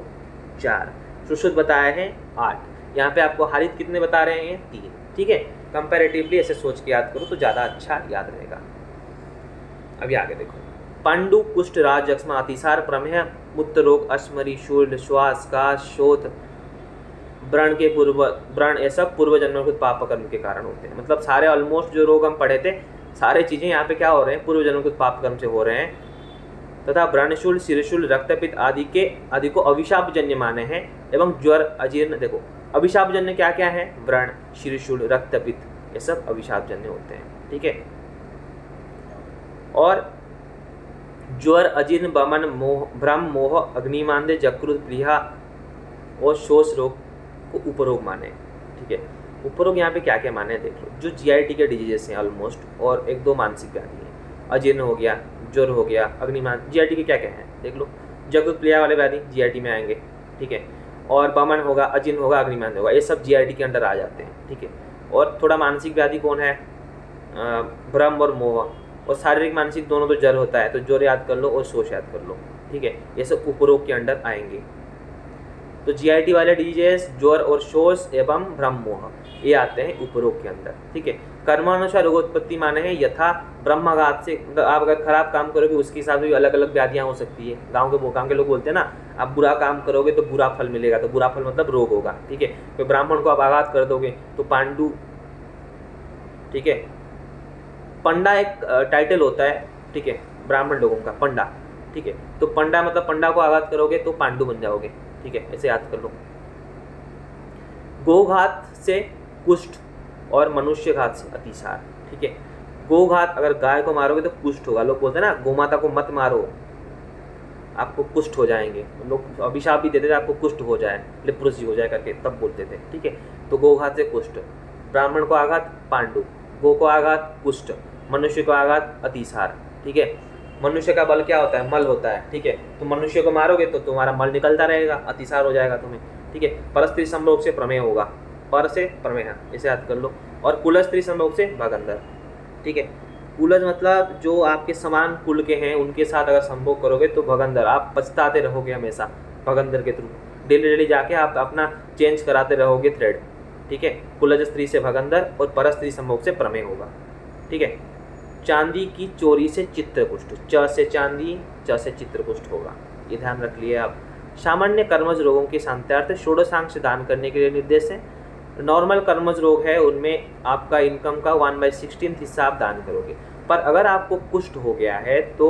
4, सुश्रुत बताए हैं 8। यहाँ पे आपको हारित कितने बता रहे हैं, 3। ठीक है, कंपैरेटिवली ऐसे सोच के याद करो तो ज़्यादा अच्छा याद रहेगा। अभी आगे देखो, पांडु, कुष्ठ, राज, यक्ष्मा, अतिसार, प्रमेह, मूत्र रोग, अश्मरी, शूल, श्वास, काश, शोथ, व्रण के व्रण, ये सब पूर्व जन्मों के पाप कर्म के कारण होते हैं। मतलब सारे ऑलमोस्ट जो रोग हम पढ़े थे, सारे चीज़ें यहाँ पे क्या हो रहे हैं, पूर्व जन्मों के पाप कर्म से हो रहे हैं। तथा व्रणशूल, शिरशूल, रक्तपित्त आदि को अभिशापजन्य माने हैं, एवं ज्वर, अजीर्ण। देखो अभिशापजन्य क्या क्या है, व्रण, शिरशूल, रक्तपित्त, ये सब अभिशापजन्य होते हैं। ठीक है, और ज्वर, अजीर्ण, बमन, मोह, भ्रम, मोह, अग्निमांद्य, जकृत, प्लीहा और शोष रोग को उपरोग माने। ठीक है, उपरोग यहाँ पे क्या क्या माने देख लो, जो जीआईटी के डिजीजेस हैं ऑलमोस्ट, और 1-2 मानसिक व्याधि हैं, अजीर्ण हो गया, ज्वर हो गया, अग्निमान, जीआईटी के क्या क्या हैं देख लो, जगृत प्लिया वाले व्याधि जीआईटी में आएंगे। ठीक है, और बमन होगा, अजीर्ण होगा, अग्निमान होगा, ये सब जीआईटी के अंडर आ जाते हैं। ठीक है, और थोड़ा मानसिक व्याधि कौन है, भ्रम और मोह, और शारीरिक मानसिक दोनों तो ज्वर होता है, तो ज्वर याद कर लो और शोष याद कर लो। ठीक है, ये सब उपरोग के अंडर आएंगे। तो जीआईटी वाले डिजीजेस ज्वर और शोष एवं भ्रम मोह ये आते हैं उपरोग के अंदर। ठीक है, कर्मानुसार रोगोत्पत्ति माने हैं, यथा ब्रह्माघात से, आप अगर खराब काम करोगे उसके हिसाब से भी अलग अलग व्याधियाँ हो सकती है। गाँव के लोग बोलते हैं ना, आप बुरा काम करोगे तो बुरा फल मिलेगा, तो बुरा फल मतलब रोग होगा। ठीक है, तो ब्राह्मण को आप आघात कर दोगे तो पांडु। ठीक है, पंडा एक टाइटल होता है, ठीक है, ब्राह्मण लोगों का पंडा। ठीक है, तो पंडा मतलब पंडा को आघात करोगे तो पांडु बन जाओगे। ठीक है, ऐसे याद कर लो। गोघात से कुष्ठ और मनुष्य घात से अतिसार। ठीक है, गोघात अगर गाय को मारोगे तो कुष्ठ होगा। लोग बोलते हैं ना गोमाता को मत मारो, आपको कुष्ठ हो जाएंगे। लोग अभिशाप भी देते थे आपको कुष्ठ हो जाए, लेप्रोसी हो जाए करके, तब बोलते थे। ठीक है, तो गोघात से कुष्ठ, ब्राह्मण को आघात पांडु, गो को आघात कुष्ठ, मनुष्य को आघात अतिसार। ठीक है, मनुष्य का बल क्या होता है, मल होता है। ठीक है, तो मनुष्य को मारोगे तो तुम्हारा मल निकलता रहेगा, अतिसार हो जाएगा तुम्हें। ठीक है, परस्त्री संभोग से प्रमेय होगा, पर से प्रमेय, इसे याद कर लो। और कुलज स्त्री संभोग से भगंदर। ठीक है, कुलज मतलब जो आपके समान कुल के हैं उनके साथ अगर संभोग करोगे तो भगंदर, आप पछताते रहोगे हमेशा भगंदर के थ्रू। डेली जाके आप अपना चेंज कराते रहोगे थ्रेड। ठीक है, कुलज स्त्री से भगंदर और पर स्त्री संभोग से प्रमेय होगा। ठीक है, चांदी की चोरी से चित्रकुष्ठ, च से चांदी, च से चित्रकुष्ठ होगा, ये ध्यान रख लिए आप। सामान्य कर्मज रोगों के शांत्यार्थ षोडशांश दान करने के लिए निर्देश है। नॉर्मल कर्मज रोग है उनमें आपका इनकम का 1/16 हिस्सा आप दान करोगे, पर अगर आपको कुष्ठ हो गया है तो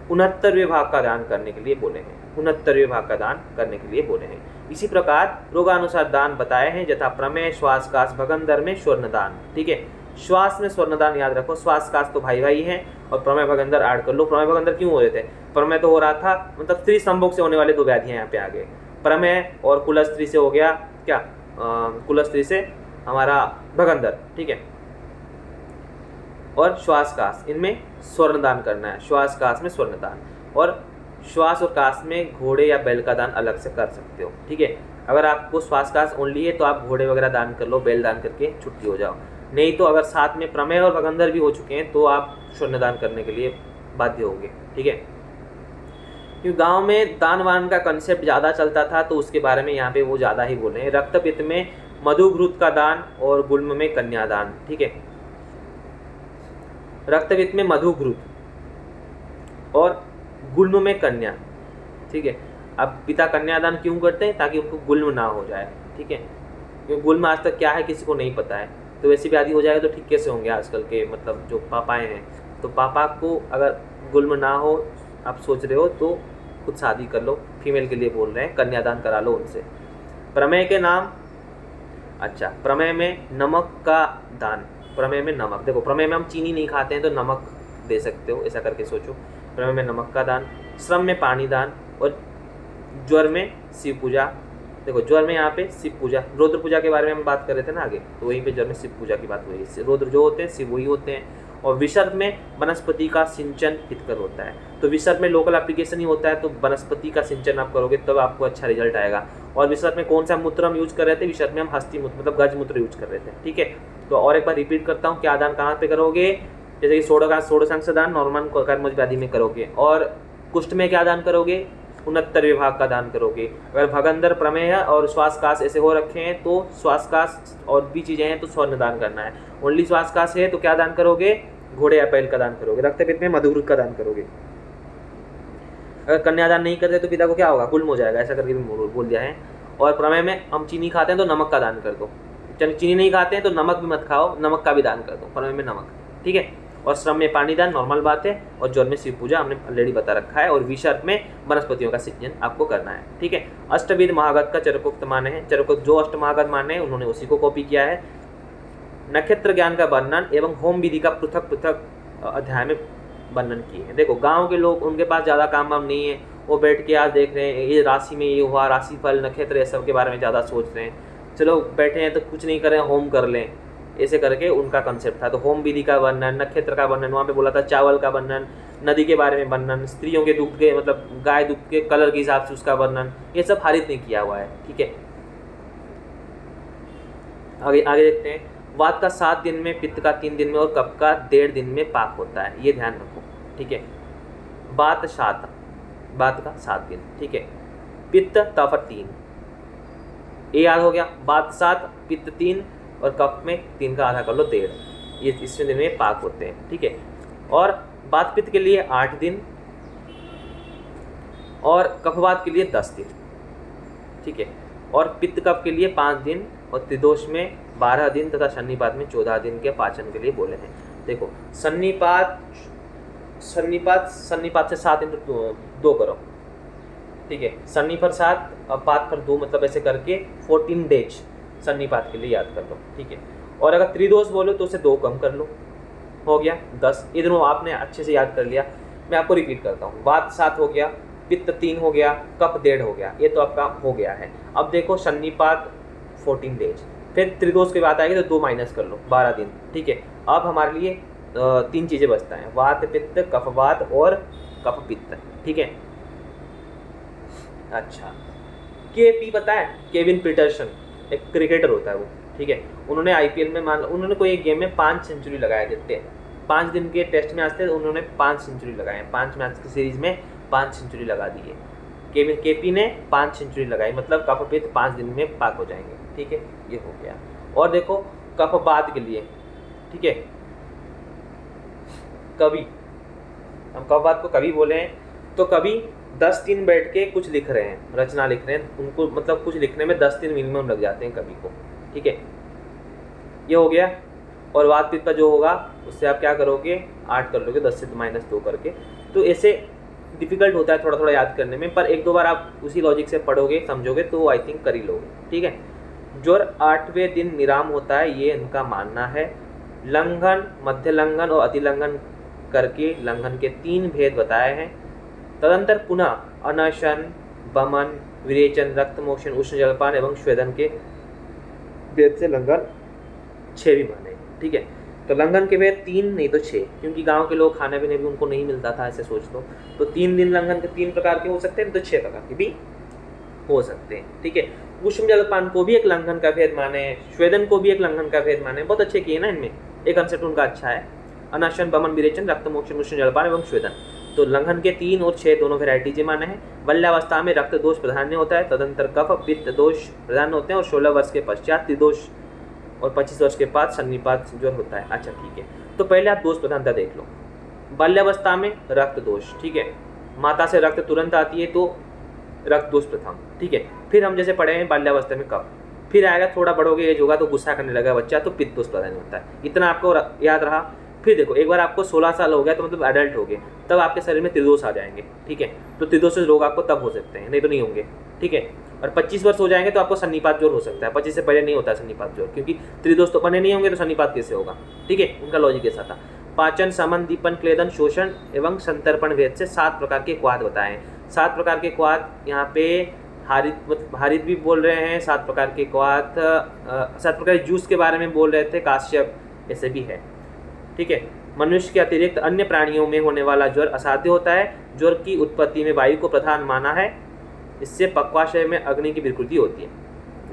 69वें भाग का दान करने के लिए बोले हैं, 69वें भाग का दान करने के लिए बोले हैं। इसी प्रकार रोगानुसार दान बताए हैं, यथा प्रमेय, श्वासकाश, भगंदर में स्वर्णदान। ठीक है, श्वास में स्वर्णदान याद रखो, श्वासकाश तो भाई भाई हैं और प्रमेय भगंदर ऐड कर लो। प्रमेय भगंदर क्यों हो रहे थे? प्रमेय तो हो रहा था, मतलब स्त्री संभोग से होने वाले दो व्याधियां यहाँ पे आ गए, प्रमेय और कुलस्त्री से हो गया क्या, कुलस्त्री से हमारा भगंदर। ठीक है, और श्वासकाश, इनमें स्वर्णदान करना है, श्वासकाश में स्वर्णदान, और श्वास और काश में घोड़े या बैल का दान अलग से कर सकते हो। ठीक है, अगर आपको श्वासकाश ओनली है तो आप घोड़े वगैरह दान कर लो, बैल दान करके छुट्टी हो जाओ। नहीं तो अगर साथ में प्रमेय और भगंदर भी हो चुके हैं तो आप स्वर्णदान करने के लिए बाध्य होंगे। ठीक है, क्योंकि गांव में दान वान का कंसेप्ट ज़्यादा चलता था तो उसके बारे में यहाँ पे वो ज़्यादा ही बोले हैं। रक्तपित्त में मधुघृत का दान और गुल्म में कन्यादान। ठीक है, रक्तपित्त में मधुघृत और गुल्म में कन्या। ठीक है, अब पिता कन्यादान क्यों करते हैं? ताकि उनको गुल्म ना हो जाए। ठीक है, क्योंकि गुल्म आज तक क्या है किसी को नहीं पता है, तो वैसी व्याधि हो जाएगा तो ठीक कैसे होंगे आजकल के मतलब जो पापाएं हैं। तो पापा को अगर गुल्म ना हो, आप सोच रहे हो तो खुद शादी कर लो, फीमेल के लिए बोल रहे हैं, कन्यादान करा लो उनसे। प्रमेय के नाम, अच्छा प्रमेय में नमक का दान, प्रमेय में नमक, देखो प्रमेय में हम चीनी नहीं खाते हैं तो नमक दे सकते हो, ऐसा करके सोचो। प्रमेय में नमक का दान, श्रम में पानी दान, और ज्वर में शिव पूजा। देखो ज्वर में यहाँ पे शिव पूजा, रुद्र पूजा के बारे में हम बात कर रहे थे ना आगे, तो वहीं पे ज्वर में शिव पूजा की बात हुई। इससे रुद्र जो होते हैं शिव वही होते हैं। और विसर्ग में वनस्पति का सिंचन हितकर होता है, तो विसर्ग में लोकल एप्लीकेशन ही होता है, तो वनस्पति का सिंचन आप करोगे तब आपको अच्छा रिजल्ट आएगा। और विसर्ग में कौन सा मूत्र हम यूज कर रहे थे? विसर्ग में हम हस्ती मूत्र मतलब गज मूत्र यूज कर रहे थे। ठीक है, तो और एक बार रिपीट करता हूँ, क्या दान कहाँ पे करोगे? जैसे कि षोडशांश दान नॉर्मल कर्मज व्याधि में करोगे, और कुष्ठ में क्या दान करोगे? 69वें भाग का दान करोगे। अगर भगंदर, प्रमेय और श्वासकाश ऐसे हो रखे हैं तो श्वासकाश और भी चीजें हैं तो स्वर्ण दान करना है। ओनली श्वासकाश है तो क्या दान करोगे? घोड़े या बैल का दान करोगे। रक्तपित्त में मधुघृत का दान करोगे। अगर कन्यादान नहीं करते तो पिता को क्या होगा? गुल्म हो जाएगा, ऐसा करके भी बोल दिया है। और प्रमेय में हम चीनी खाते हैं तो नमक का दान कर दो, चीनी नहीं खाते हैं तो नमक भी मत खाओ, नमक का भी दान कर दो, प्रमेय में नमक। ठीक है, और श्रम में पानी दान नॉर्मल बात है, और ज्वर में शिव पूजा हमने ऑलरेडी बता रखा है, और विसर्ग में वनस्पतियों का सिंचन आपको करना है। ठीक है, अष्टविध महागत का चरकोक्त माने हैं, चरकोक्त जो अष्ट महागत माने हैं उन्होंने उसी को कॉपी किया है। नक्षत्र ज्ञान का वर्णन एवं होम विधि का पृथक पृथक अध्याय में वर्णन किए हैं। देखो गांव के लोग, उनके पास ज़्यादा काम वाम नहीं है, वो बैठ के आज देख रहे हैं ये राशि में ये हुआ, राशिफल, नक्षत्र, ये सब के बारे में ज़्यादा सोच रहे हैं। चलो बैठे हैं तो कुछ नहीं करें, होम कर लें, ऐसे करके उनका कंसेप्ट था। तो होम विधि का वर्णन, नक्षत्र का वर्णन, वहाँ पे बोला था चावल का वर्णन, नदी के बारे में वर्णन, स्त्रियों के दूध के मतलब गाय दूध के कलर के हिसाब से उसका वर्णन, ये सब हारित ने किया हुआ है। ठीक है, आगे आगे देखते हैं। वात का 7 दिन में, पित्त का 3 दिन में और कफ का 1.5 दिन में पाक होता है, ये ध्यान रखो। ठीक है, वात 7, वात का 7 दिन। ठीक है, पित्त तफ 3, ये याद हो गया। वात 7, पित्त 3 और कफ में 3 का आधा कर लो 1.5, ये इसमें दिन में पाक होते हैं। ठीक है, और वात पित्त के लिए 8 दिन और कफवात के लिए 10 दिन। ठीक है, और पित्त कफ के लिए 5 दिन और त्रिदोष में 12 दिन तथा सन्निपात में 14 दिन के पाचन के लिए बोले हैं। देखो सन्निपात से 7 इंटू 2 करो। ठीक है, सन्नी पर 7 और पात पर 2, मतलब ऐसे करके 14 डेज सन्निपात के लिए याद कर लो। ठीक है, और अगर त्रिदोष बोलो तो उसे 2 कम कर लो, हो गया 10। ये दोनों आपने अच्छे से याद कर लिया। मैं आपको रिपीट करता हूँ, वात 7 हो गया, पित्त 3 हो गया, कफ 1.5 हो गया, ये तो आपका हो गया है। अब देखो सन्निपात 14 डेज, फिर त्रिदोष की बात आएगी तो 2 माइनस कर लो, 12 दिन। ठीक है, अब हमारे लिए 3 चीज़ें बचता है, वात पित्त, कफवात और कफ पित्त। ठीक है, अच्छा केपी पता है? केविन पीटरसन, एक क्रिकेटर होता है वो। ठीक है, उन्होंने आईपीएल में उन्होंने कोई एक गेम में 5 सेंचुरी लगाए देते हैं। 5 दिन के टेस्ट में आज थे उन्होंने 5 सेंचुरी लगाए हैं, 5 मैच की सीरीज में 5 सेंचुरी लगा दी है। केपी ने 5 सेंचुरी लगाई, मतलब कफपित्त 5 दिन में पाक हो जाएंगे। ठीक है, ये हो गया। और देखो कफवात के लिए, ठीक है, कवि, हम कब बात को कवि बोले हैं, तो कवि 10 दिन बैठ के कुछ लिख रहे हैं, रचना लिख रहे हैं, उनको मतलब कुछ लिखने में 10 दिन मिनिमम लग जाते हैं कवि को, ठीक है, ये हो गया। और वाद पिता जो होगा उससे आप क्या करोगे, 8 कर लोगे 10 से -2 करके। तो ऐसे डिफिकल्ट होता है थोड़ा थोड़ा याद करने में, पर एक दो बार आप उसी लॉजिक से पढ़ोगे समझोगे तो आई थिंक कर ही लोगे, ठीक है। ज्वर 8वें दिन निराम होता है, ये इनका मानना है। लंघन, मध्य लंघन और अतिलंघन करके लंघन के 3 भेद बताए हैं। तदंतर पुनः अनशन, वमन, विरेचन, रक्तमोक्षण, उष्ण जलपान एवं स्वेदन के भेद से लंघन 6 भी माने, ठीक है। तो लंघन के भेद 3 नहीं तो 6, क्योंकि गांव के लोग खाने पीने भी उनको नहीं मिलता था, ऐसे सोच लो। तो 3 दिन लंघन के 3 प्रकार के हो सकते हैं, तो 6 प्रकार के भी हो सकते हैं, ठीक है। उष्ण जलपान को भी एक लंघन का भेद माने, स्वेदन को भी एक लंघन का भेद माने, बहुत अच्छे किए ना इनमें, एक कंसेप्ट उनका अच्छा है। अनाशन, वमन, विरेचन, रक्तमोक्षण, उष्ण जलपान एवं स्वेदन, तो लंघन के 3 और 6 दोनों वेराइटीज माने हैं। बाल्यावस्था में रक्त दोष प्राधान्य होता है, तदंतर कफ पित्त दोष प्राधान्य होते हैं, और 16 वर्ष के पश्चात त्रिदोष और 25 वर्ष के बाद सन्निपात ज्वर होता है। अच्छा ठीक है, तो पहले आप दोष प्रधानता देख लो। बाल्यावस्था में रक्त दोष, ठीक है, माता से रक्त तुरंत आती है तो रक्त दोष प्रथम, ठीक है। फिर हम जैसे पढ़े हैं बाल्यावस्था में कफ, फिर आएगा थोड़ा बढ़ोगे एज होगा तो गुस्सा करने लगा बच्चा, तो पित्त दोष प्रधान होता है, इतना आपको याद रहा। फिर देखो एक बार आपको 16 साल हो गया तो मतलब एडल्ट हो गए, तब आपके शरीर में त्रिदोष आ जाएंगे, ठीक है। तो त्रिदोष रोग आपको तब हो सकते हैं, नहीं तो नहीं होंगे, ठीक है। और 25 वर्ष हो जाएंगे तो आपको सन्निपात ज्वर हो सकता है, 25 से पहले नहीं होता है सन्निपात ज्वर, क्योंकि त्रिदोष तो बने नहीं होंगे तो सन्निपात कैसे होगा, ठीक है। उनका लॉजिक ऐसा था। पाचन, समन, दीपन, क्लेदन, शोषण एवं संतर्पण भेद से 7 प्रकार के क्वाद बताए हैं। 7 प्रकार के क्वाद यहाँ पे हारित भी बोल रहे हैं, 7 प्रकार के क्वाद 7 प्रकार के जूस के बारे में बोल रहे थे, काश्यप ऐसे भी है, ठीक है। मनुष्य के अतिरिक्त अन्य प्राणियों में होने वाला ज्वर असाध्य होता है। ज्वर की उत्पत्ति में वायु को प्रधान माना है, इससे पक्वाशय में अग्नि की विकृति होती है।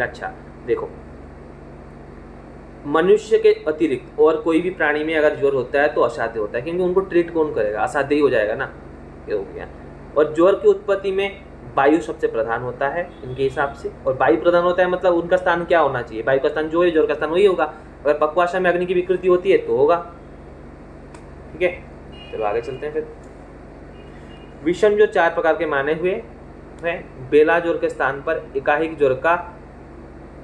अच्छा देखो, मनुष्य के अतिरिक्त और कोई भी प्राणी में अगर ज्वर होता है तो असाध्य होता है, क्योंकि उनको ट्रीट कौन करेगा, असाध्य ही हो जाएगा ना, ये हो गया। और ज्वर की उत्पत्ति में वायु सबसे प्रधान होता है इनके हिसाब से, और वायु प्रधान होता है मतलब उनका स्थान क्या होना चाहिए, वायु का स्थान जो है ज्वर का स्थान वही होगा। अगर पक्वाशय में अग्नि की विकृति होती है तो होगा, ठीक है। चलो आगे चलते हैं। फिर विषम ज्वर 4 प्रकार के माने हुए हैं। बेला ज्वर के स्थान पर एकाहिक ज्वर का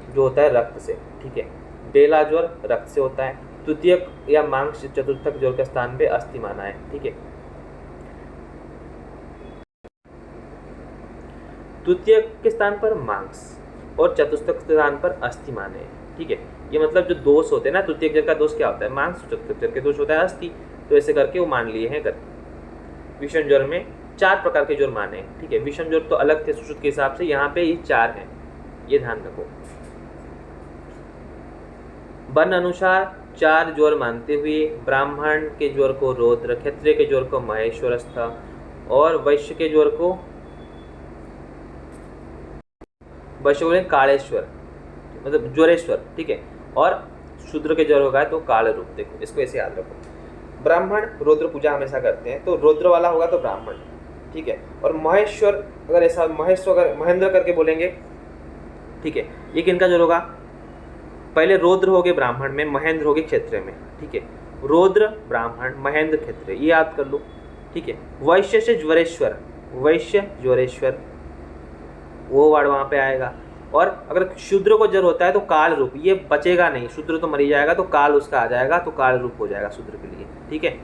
जो होता है रक्त से, ठीक है, बेला ज्वर रक्त से होता है। तृतीयक या मांस चतुर्थक ज्वर के स्थान पे अस्थि माना है, ठीक है। तृतीयक के स्थान पर मांस और चतुर्थक के स्थान पर अस्थि माने हैं, ठीक है। ये मतलब जो दोष होते हैं ना, तृतीयक ज्वर का दोष क्या होता है, मांस, चतुर्थक ज्वर के दोष होता है अस्थि, तो ऐसे करके वो मान लिए हैं करके। विषम ज्वर में 4 प्रकार के ज्वर माने हैं, ठीक है। विषम ज्वर तो अलग थे सुश्रुत के हिसाब से, यहाँ पे ये 4 हैं, ये ध्यान रखो। वर्ण अनुसार 4 ज्वर मानते हुए ब्राह्मण के ज्वर को रौद्र, क्षत्रिय के ज्वर को महेश्वरस्थ और वैश्य के ज्वर को वैश्य बोले कालेश्वर, मतलब ज्वरेश्वर, ठीक है। और शूद्र के ज्वर होगा तो काल रूप। देखो इसको ऐसे याद रखो, ब्राह्मण रौद्र पूजा हमेशा करते हैं, तो रौद्र वाला होगा तो ब्राह्मण, ठीक है। और महेश्वर अगर ऐसा महेश्वर अगर महेंद्र करके बोलेंगे, ठीक है, ये किनका ज्वर होगा, पहले रौद्र हो गए ब्राह्मण में, महेंद्र हो गए क्षेत्रीय में, ठीक है। रौद्र ब्राह्मण, महेंद्र क्षेत्रीय, ये याद कर लो, ठीक है। वैश्य से ज्वरेश्वर, वैश्य ज्वरेश्वर, वो वर्ड वहाँ पे आएगा। और अगर शूद्र को ज्वर होता है तो काल रूप, ये बचेगा नहीं, शूद्र तो मरी जाएगा, तो काल उसका आ जाएगा, तो काल रूप हो जाएगा शूद्र के लिए, ठीक है।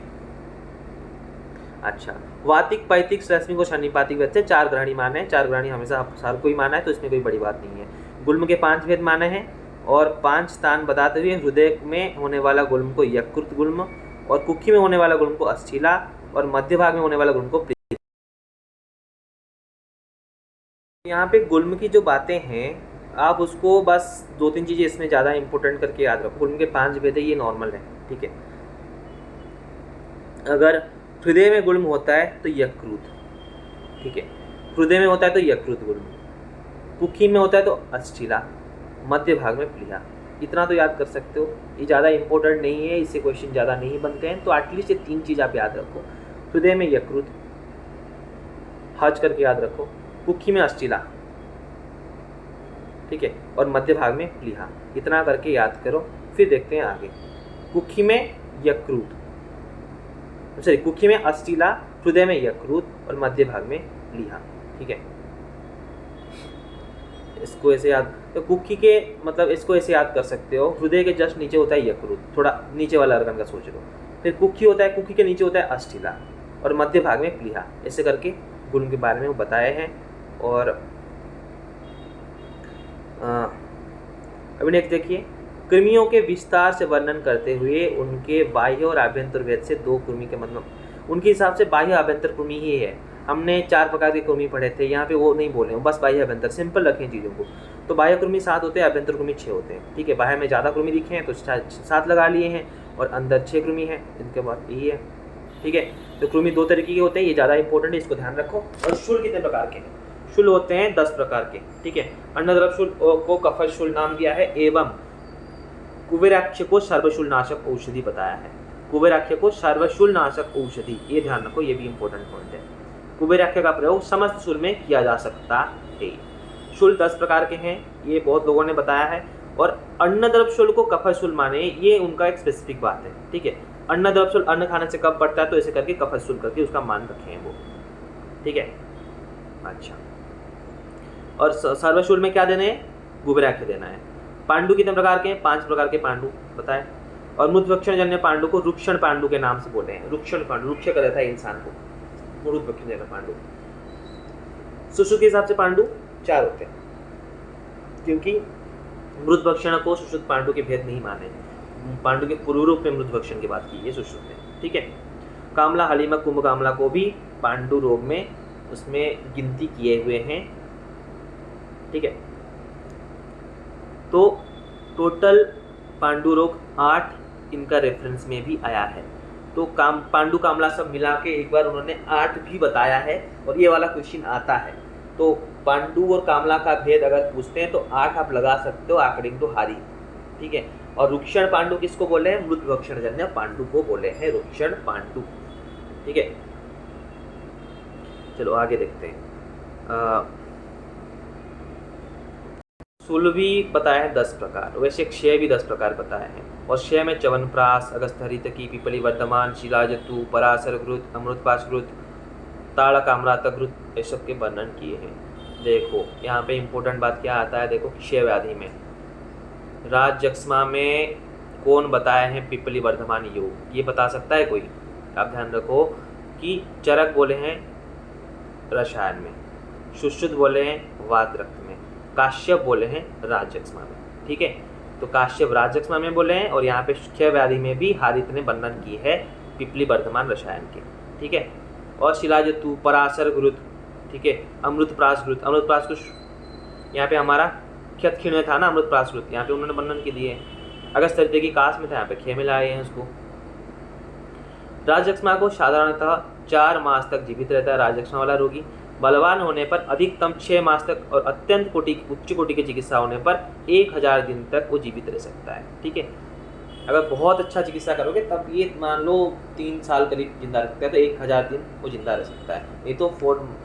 अच्छा, वातिक, पैतिक, रश्मि को शनिपातिक भेद से 4 ग्रहणी माने हैं। 4 ग्रहणी हमेशा हर कोई माना है, तो इसमें कोई बड़ी बात नहीं है। गुल्म के 5 भेद माने हैं और 5 स्थान बताते हुए हृदय में होने वाला गुल्म को यकृत गुल्म, और कुक्षी में होने वाला गुल्म को अस्थिला, और मध्य भाग में होने वाला गुल्म को। यहाँ पे गुल्म की जो बातें हैं आप उसको बस 2-3 चीज़ें इसमें ज़्यादा इंपॉर्टेंट करके याद रखो। गुल्म के 5 भेद है, ये नॉर्मल है, ठीक है। अगर हृदय में गुल्म होता है तो यकृत, ठीक है, हृदय में होता है तो यकृत गुल्म, कुक्षी में होता है तो अस्थिला, मध्य भाग में प्लीहा। इतना तो याद कर सकते हो, ये ज़्यादा इंपॉर्टेंट नहीं है, इससे क्वेश्चन ज़्यादा नहीं बनते हैं, तो एटलीस्ट ये 3 चीज़ आप याद रखो। हृदय में यकृत, हज करके याद रखो, कुक्षी में अस्थिला, ठीक है, और मध्य भाग में प्लीहा। इतना करके याद करो, फिर देखते हैं आगे। कुक्षी में यकृत, सॉरी कुक्षी में अस्थिला, हृदय में यकृत और मध्य भाग में प्लीहा। ठीक है, इसको ऐसे याद, तो कुक्षी के मतलब इसको ऐसे याद कर सकते हो, हृदय के जस्ट नीचे होता है यकृत, थोड़ा नीचे वाला अर्गन का सोच लो। फिर कुक्षी होता है, कुक्षी के नीचे होता है अस्थिला और मध्य भाग में प्लीहा। ऐसे करके गुण के बारे में वो बताए हैं। और अभी नेक्स्ट देखिए, कृमियों के विस्तार से वर्णन करते हुए उनके बाह्य और आभ्यंतर भेद से दो कृमि के मतलब उनके हिसाब से बाह्य आभ्यंतर कृमि ही है। हमने 4 प्रकार के कृमि पढ़े थे, यहाँ पे वो नहीं बोले, बस बाह्य आभ्यंतर, सिंपल रखें चीज़ों को। तो बाह्य कृमि 7 होते हैं, आभ्यंतर कृमि 6 होते हैं। ठीक है, बाह्य में ज़्यादा कृमि दिखे हैं तो 7 लगा लिए हैं और अंदर 6 कृमि हैं, इनके बाद यही है। ठीक है, तो कृमि 2 तरीके के होते हैं, ये ज़्यादा इंपॉर्टेंट है, इसको ध्यान रखो। और शूल कितने प्रकार के हैं? शूल होते हैं 10 प्रकार के। ठीक है, अन्नद्रव शूल को कफश शूल नाम दिया है एवं कुबेराक्ष को सर्वशूल नाशक औषधि बताया है। कुबेराक्ष को सर्वशूल नाशक औषधि, ये ध्यान रखो, ये भी इंपॉर्टेंट पॉइंट है। कुबेराक्ष का प्रयोग समस्त शूल में किया जा सकता है। शूल 10 प्रकार के हैं, ये बहुत लोगों ने बताया है। और अन्नद्रव शूल को कफश शूल माने, ये उनका एक स्पेसिफिक बात है। ठीक है, अन्नद्रव शूल अन्न खाने से कब पड़ता है, तो ऐसे करके कफश शूल करके उसका मान रखे हैं वो। ठीक है, अच्छा। और सर्वशूल में क्या देना है? कुबेराक्ष देना है। पांडु कितने प्रकार के हैं? 5 प्रकार के पांडु बताए। और मृतभक्षण जन्य पांडु को रुक्षण पांडु के नाम से बोले हैं। रुक्षण पांडु, रुक्ष कर देता है इंसान को, मृतभक्षण जन्य पांडु। सुश्रुत के हिसाब से पांडु 4 होते हैं, क्योंकि मृतभक्षण को सुश्रुत पांडु के भेद नहीं माने। पांडु के पूर्व रूप में मृतभक्षण की बात की है सुश्रुत ने। ठीक है, कामला, हलीमा, कुंभ कामला को भी पांडु रोग में उसमें गिनती किए हुए हैं। ठीक है, तो टोटल पांडु रोग 8 इनका रेफरेंस में भी आया है। तो पांडु कामला सब मिला के एक बार उन्होंने 8 भी बताया है, और ये वाला क्वेश्चन आता है। तो पांडु और कामला का भेद अगर पूछते हैं तो 8 आप लगा सकते हो अकॉर्डिंग टू हारी। ठीक है, और रुक्षण पांडु किसको बोले हैं? मृतभक्षण जन्य पांडु को बोले हैं रुक्षण पांडु। ठीक है, चलो आगे देखते हैं। शूल भी बताया है 10 प्रकार, वैसे क्षय भी 10 प्रकार बताए हैं। और क्षय में च्यवनप्राश, अगस्थहरितकी, पिपली वर्धमान, शिलाजतु, पराशर घृत, अमृतपाश घृत, ताड़क आम्रात घृत, ये सब के वर्णन किए हैं। देखो यहाँ पे इंपॉर्टेंट बात क्या आता है, देखो क्षय व्याधि में राजयक्ष्मा में कौन बताए हैं पिपली वर्धमान योग, ये बता सकता है कोई? आप ध्यान रखो कि चरक बोले हैं रसायन में, सुश्रुत बोले हैं वात रक्त में, काश्यप बोले हैं राजयक्ष्मा में। ठीक है, तो काश्यप राजयक्ष्मा में बोले हैं, और यहाँ पे क्षय व्याधि में भी हारित ने वर्णन की है पिपली वर्धमान रसायन के। ठीक है, और शिलाजतु, पराशर घृत, ठीक है, अमृतप्राश घृत, अमृतप्राश को यहाँ पे हमारा क्षत खीण में था ना अमृतप्राश घृत, यहाँ पे उन्होंने वर्णन के दिए। अगस्त्य की काश में था, यहाँ पे क्षय में लाए हैं उसको। राजयक्ष्मा को साधारणतः 4 मास तक जीवित रहता है राजयक्ष्मा वाला रोगी। बलवान होने पर अधिकतम 6 मास तक, और अत्यंत उच्च कोटि की चिकित्सा होने पर 1000 दिन तक वो जीवित रह सकता है। ठीक है, अगर बहुत अच्छा चिकित्सा करोगे तब ये मान लो 3 साल करीब जिंदा रखता है, तो 1000 दिन वो जिंदा रह सकता है। नहीं तो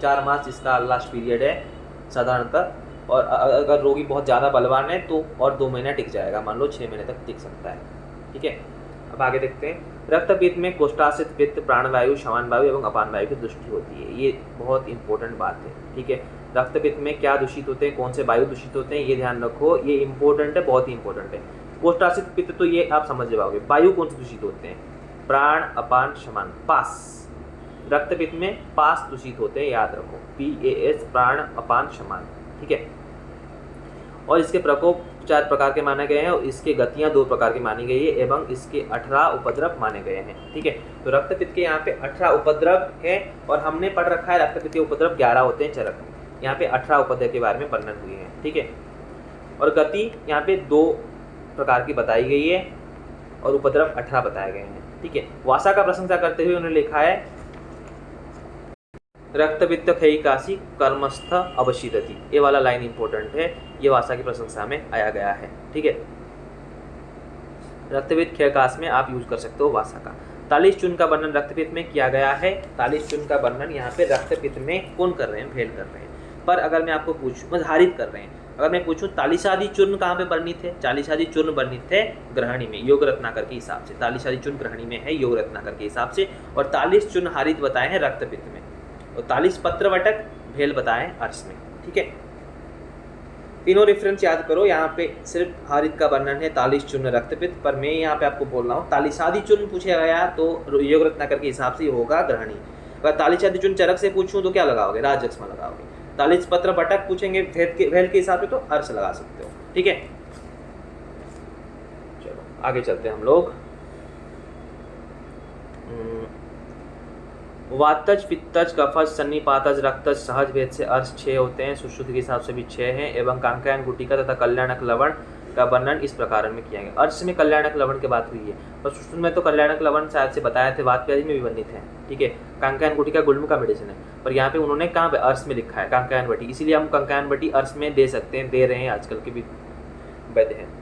4 मास इसका लास्ट पीरियड है साधारणतः। और अगर रोगी बहुत ज़्यादा बलवान है तो और 2 महीना टिक जाएगा, मान लो 6 महीने तक टिक सकता है। ठीक है, अब आगे देखते हैं। रक्तपित्त में कोष्ठासित पित्त, प्राणवायु, शमान वायु एवं अपान वायु की दृष्टि होती है, ये बहुत इंपॉर्टेंट बात है। ठीक है, रक्तपित्त में क्या दूषित होते हैं, कौन से वायु दूषित होते हैं, ये ध्यान रखो, ये इंपॉर्टेंट है, बहुत ही इंपॉर्टेंट है। कोष्ठासित पित्त तो ये आप समझ जाओगे। वायु कौन से दूषित होते हैं? प्राण, अपान, शमान, पास। रक्तपित्त में पास दूषित होते हैं, याद रखो, PAS, प्राण, अपान, शमान। ठीक है, और इसके प्रकोप 4 प्रकार के माने गए हैं, और इसके गतियां 2 प्रकार की मानी गई है, एवं इसके 18 उपद्रव माने गए हैं। ठीक है, तो रक्तपित्त के यहाँ पे 18 उपद्रव है, और हमने पढ़ रखा है रक्तपित्त के उपद्रव 11 होते हैं चरक में, यहाँ पे 18 उपद्रव के बारे में वर्णन हुई है। ठीक है, और गति यहाँ पे 2 प्रकार की बताई गई है, और उपद्रव 18 बताए गए हैं। ठीक है, वासा का प्रशंसा करते हुए उन्होंने लिखा है रक्तपित्त क्षयिकासी कर्मस्थ अवशिदति, ये वाला लाइन इंपॉर्टेंट है, ये वासा की प्रशंसा में आया गया है। ठीक है, रक्तपित्त क्षयकाश में आप यूज कर सकते हो वासा का। तालिश चूर्ण का वर्णन रक्तपित्त में किया गया है। तालिश चूर्ण का वर्णन यहाँ पे रक्तपित्त में कौन कर रहे हैं? फेल कर रहे हैं। पर अगर मैं आपको पूछूं, हारित कर रहे हैं, अगर मैं पूछूं तालिशादी चूर्ण कहाँ पे वर्णित है, तालिशादी चूर्ण वर्णित है ग्रहणी में, योग रत्नाकर के हिसाब से। तालिशादी चूर्ण ग्रहणी में है योग रत्नाकर के हिसाब से। और 43 चूर्ण हारित बताए हैं रक्तपित्त में, और 43 पत्रवटक भेल बताए अर्श में। ठीक है, तीनों रेफरेंस याद करो। यहाँ पे सिर्फ हारित का वर्णन है 43 चूर्ण रक्तपित्त, पर मैं यहाँ पे आपको बोल रहा हूँ तालिशादी चूर्ण पूछा गया तो योग रत्नाकर के हिसाब से होगा ग्रहणी। अगर तालिशादी चूर्ण चरक से पूछूं तो क्या लगाओगे, राजयक्ष्मा लगाओगे। 43 पत्र बटक पूछेंगे भेल के हिसाब से तो अर्श लगा सकते हो। ठीक है, चलो आगे चलते हैं हम लोग। वातज, पित्तज, कफज, सन्निपातज, रक्तज, सहज भेद से अर्श 6 होते हैं, सुश्रुत के हिसाब से भी 6 हैं। एवं कांकायन गुटिका तथा कल्याणक लवण का वर्णन इस प्रकार में किया गया। अर्श में कल्याणक लवण की बात हुई है, और सुश्रुत में तो कल्याणक लवण शायद से बताए थे, वात व्याधि में भी वर्णित है। ठीक है, कांकायन गुटिका गुल्म का मेडिसिन है, पर यहाँ पे उन्होंने कहाँ पे अर्श में लिखा है कांकायन वटी, इसीलिए हम कांकायन वटी अर्श में दे सकते हैं, दे रहे हैं, आजकल के भी वैद्य हैं।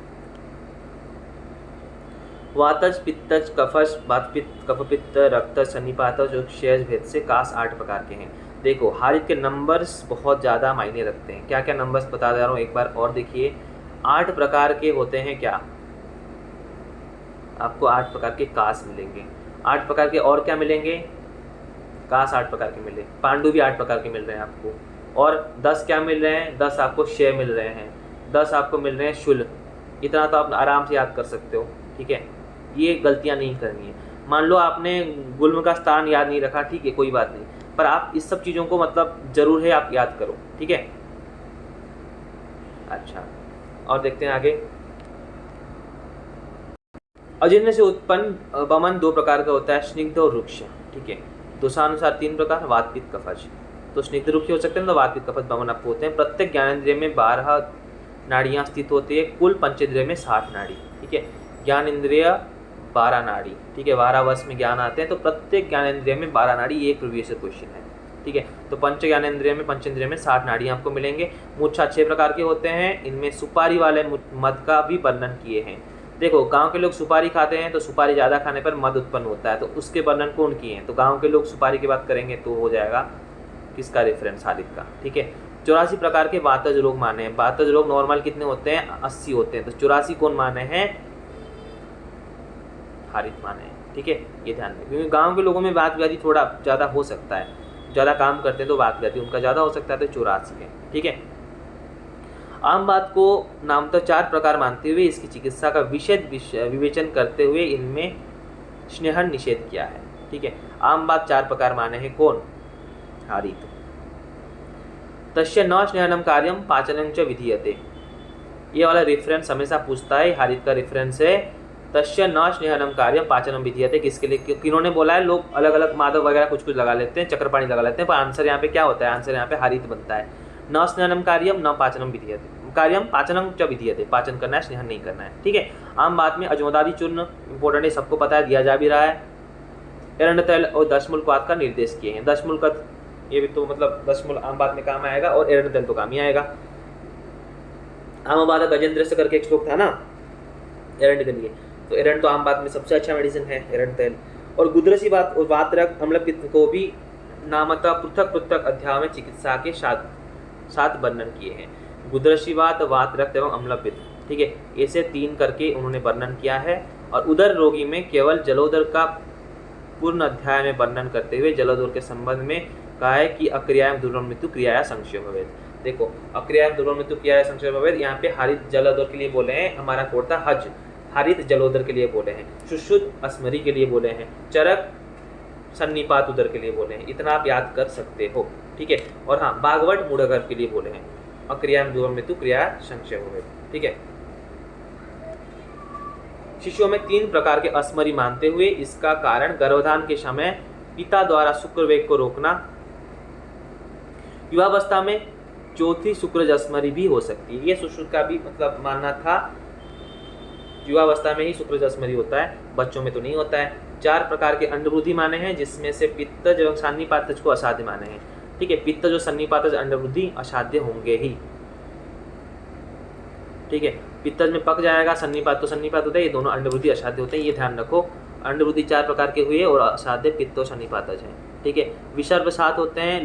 वातज, पित्तज, कफज, वातपित्त, कफपित्त, रक्तज, सन्निपातज जो क्षयज भेद से कास 8 प्रकार के हैं। देखो हारित के नंबर्स बहुत ज़्यादा मायने रखते हैं। क्या क्या नंबर्स बता दे रहा हूँ एक बार और देखिए। 8 प्रकार के होते हैं क्या, आपको 8 प्रकार के कास मिलेंगे। 8 प्रकार के और क्या मिलेंगे, कास 8 प्रकार के मिले, पांडु भी 8 प्रकार के मिल रहे हैं आपको। और 10 क्या मिल रहे हैं, 10 आपको क्षय मिल रहे हैं, 10 आपको मिल रहे हैं शूल। इतना तो आप आराम से याद कर सकते हो। ठीक है, ये गलतियां नहीं करनी है। मान लो आपने गुल्म का स्थान याद नहीं रखा, ठीक है कोई बात नहीं, पर आप इस सब चीज़ों को मतलब जरूर है आप याद करो। ठीक है, अच्छा और देखते हैं आगे। अजीर्ण से उत्पन्न वमन 2 प्रकार का होता है, स्निग्ध और रुक्ष। ठीक है, दोषानुसार 3 प्रकार, वातपित्त, कफज। तो स्निग्ध रुक्ष हो सकते हैं, तो वातपित्त, कफज, वमन आपको होते हैं। प्रत्येक ज्ञानेंद्रिय में 12 नाड़ियाँ स्थित होती है, कुल पंचेंद्रिय में 60 नाड़ी। ठीक है, ज्ञान इंद्रिय 12 नाड़ी। ठीक है, 12 वर्ष में ज्ञान आते हैं, तो प्रत्येक ज्ञानेंद्रिय में 12 नाड़ी, ये प्रीवियस क्वेश्चन है। ठीक है, तो पंच ज्ञानेंद्रिय में पंचेंद्रिय में 60 नाड़ियाँ आपको मिलेंगे। मूर्छा 6 प्रकार के होते हैं, इनमें सुपारी वाले मद का भी वर्णन किए हैं। देखो गांव के लोग सुपारी खाते हैं, तो सुपारी ज़्यादा खाने पर मद उत्पन्न होता है, तो उसके वर्णन कौन किए हैं, तो गाँव के लोग सुपारी की बात करेंगे तो हो जाएगा किसका रेफरेंस, हारित का। ठीक है, 84 प्रकार के वातज रोग माने हैं। वातज रोग नॉर्मल कितने होते हैं, 80 होते हैं, तो 84 कौन माने हैं, हारित माने हैं। ठीक है, ये ध्यान रखें, क्योंकि गांव के लोगों में वात व्याधि थोड़ा ज़्यादा हो सकता है, ज़्यादा काम करते हैं तो वात व्याधि उनका ज़्यादा हो सकता है, तो 84 है। ठीक है, आम बात को नामतः 4 प्रकार मानते हुए इसकी चिकित्सा का विशद विवेचन करते हुए इनमें स्नेहन निषेध किया है। ठीक है, आम बात 4 प्रकार माने हैं, कौन, हारित। तस्य न स्नेहनम कार्यम पाचनं च विधीयते, ये वाला रेफरेंस हमेशा पूछता है, हारित का रेफरेंस है। तस्य न स्नेहनम कार्यम पाचनम विधीयते, किसके लिए, किन्होंने बोला है, लोग अलग अलग माधव वगैरह कुछ कुछ लगा लेते हैं, चक्रपाणी लगा लेते हैं, पर आंसर यहाँ पे क्या होता है, आंसर यहाँ पे हारित बनता है। न स्नेहनम कार्यम न पाचनम विधीयते, कार्यम पाचनम च विधीयते, पाचन करना है, स्नेहन नहीं करना है। ठीक है, आम बात में अजमोदादि चूर्ण इंपॉर्टेंट है, सबको पता है, दिया जा भी रहा है। एरंड तैल और दशमूलपात का निर्देश किए हैं। दशमूलकत ये भी तो मतलब दशमूल आम बात में काम आएगा, और एरंड तैल तो काम ही आएगा। आम बात गजेंद्र से करके एक श्लोक था ना एरंड के लिए, तो एरंड तो आम बात में सबसे अच्छा मेडिसिन है, एरंड तेल। और गुदरसी बात और वातरक्त अम्लपित्त को भी नामतः पृथक पृथक अध्याय में चिकित्सा के साथ वर्णन किए हैं। गुदरसी बात, वातरक्त एवं अम्लपित्त। ठीक है, ऐसे 3 करके उन्होंने वर्णन किया है। और उदर रोगी में केवल जलोदर का पूर्ण अध्याय में वर्णन करते हुए जलोदर के संबंध में कहा है कि अक्रियायाम दुर्गम मृत्यु क्रियाया संशय भवेद। देखो अक्रियायाम दुर्गम मृत्यु क्रियाया संशय भवेद, यहाँ पे हारित जलोदर के लिए बोले हैं, हमारा कोड था हज, हारित जलोदर के लिए बोले हैं, सुश्रुत अस्मरी के लिए बोले हैं, चरक सन्निपात उदर के लिए बोले हैं। इतना आप याद कर सकते हो। ठीक है, और हाँ बागवट मूढ़गर के लिए बोले हैं, अक्रियायाम दुर्गम मृत्यु क्रिया संशय भवेद। ठीक है, शिशुओं में 3 प्रकार के अस्मरी मानते हुए इसका कारण गर्भधान के समय पिता द्वारा शुक्रवेग को रोकना, युवावस्था में चौथी शुक्रज अस्मरी भी हो सकती है। ये सुश्रुत का भी मतलब मानना था, युवावस्था में ही शुक्रज अस्मरी होता है, बच्चों में तो नहीं होता है। 4 प्रकार के अंडवृद्धि माने हैं, जिसमें से पित्तज एवं सन्निपातज को असाध्य माने हैं। ठीक है, पित्तज और सन्निपातज अंडवृद्धि असाध्य होंगे ही। ठीक है, पित्तज में पक जाएगा, सन्निपात तो सन्निपात होता है, ये दोनों अंडवृद्धि असाध्य होते हैं, ये ध्यान रखो। अंडवृद्धि 4 प्रकार के हुए और असाध्य पित्त और सन्निपातज हैं। ठीक है, विसर्भ 7 होते हैं,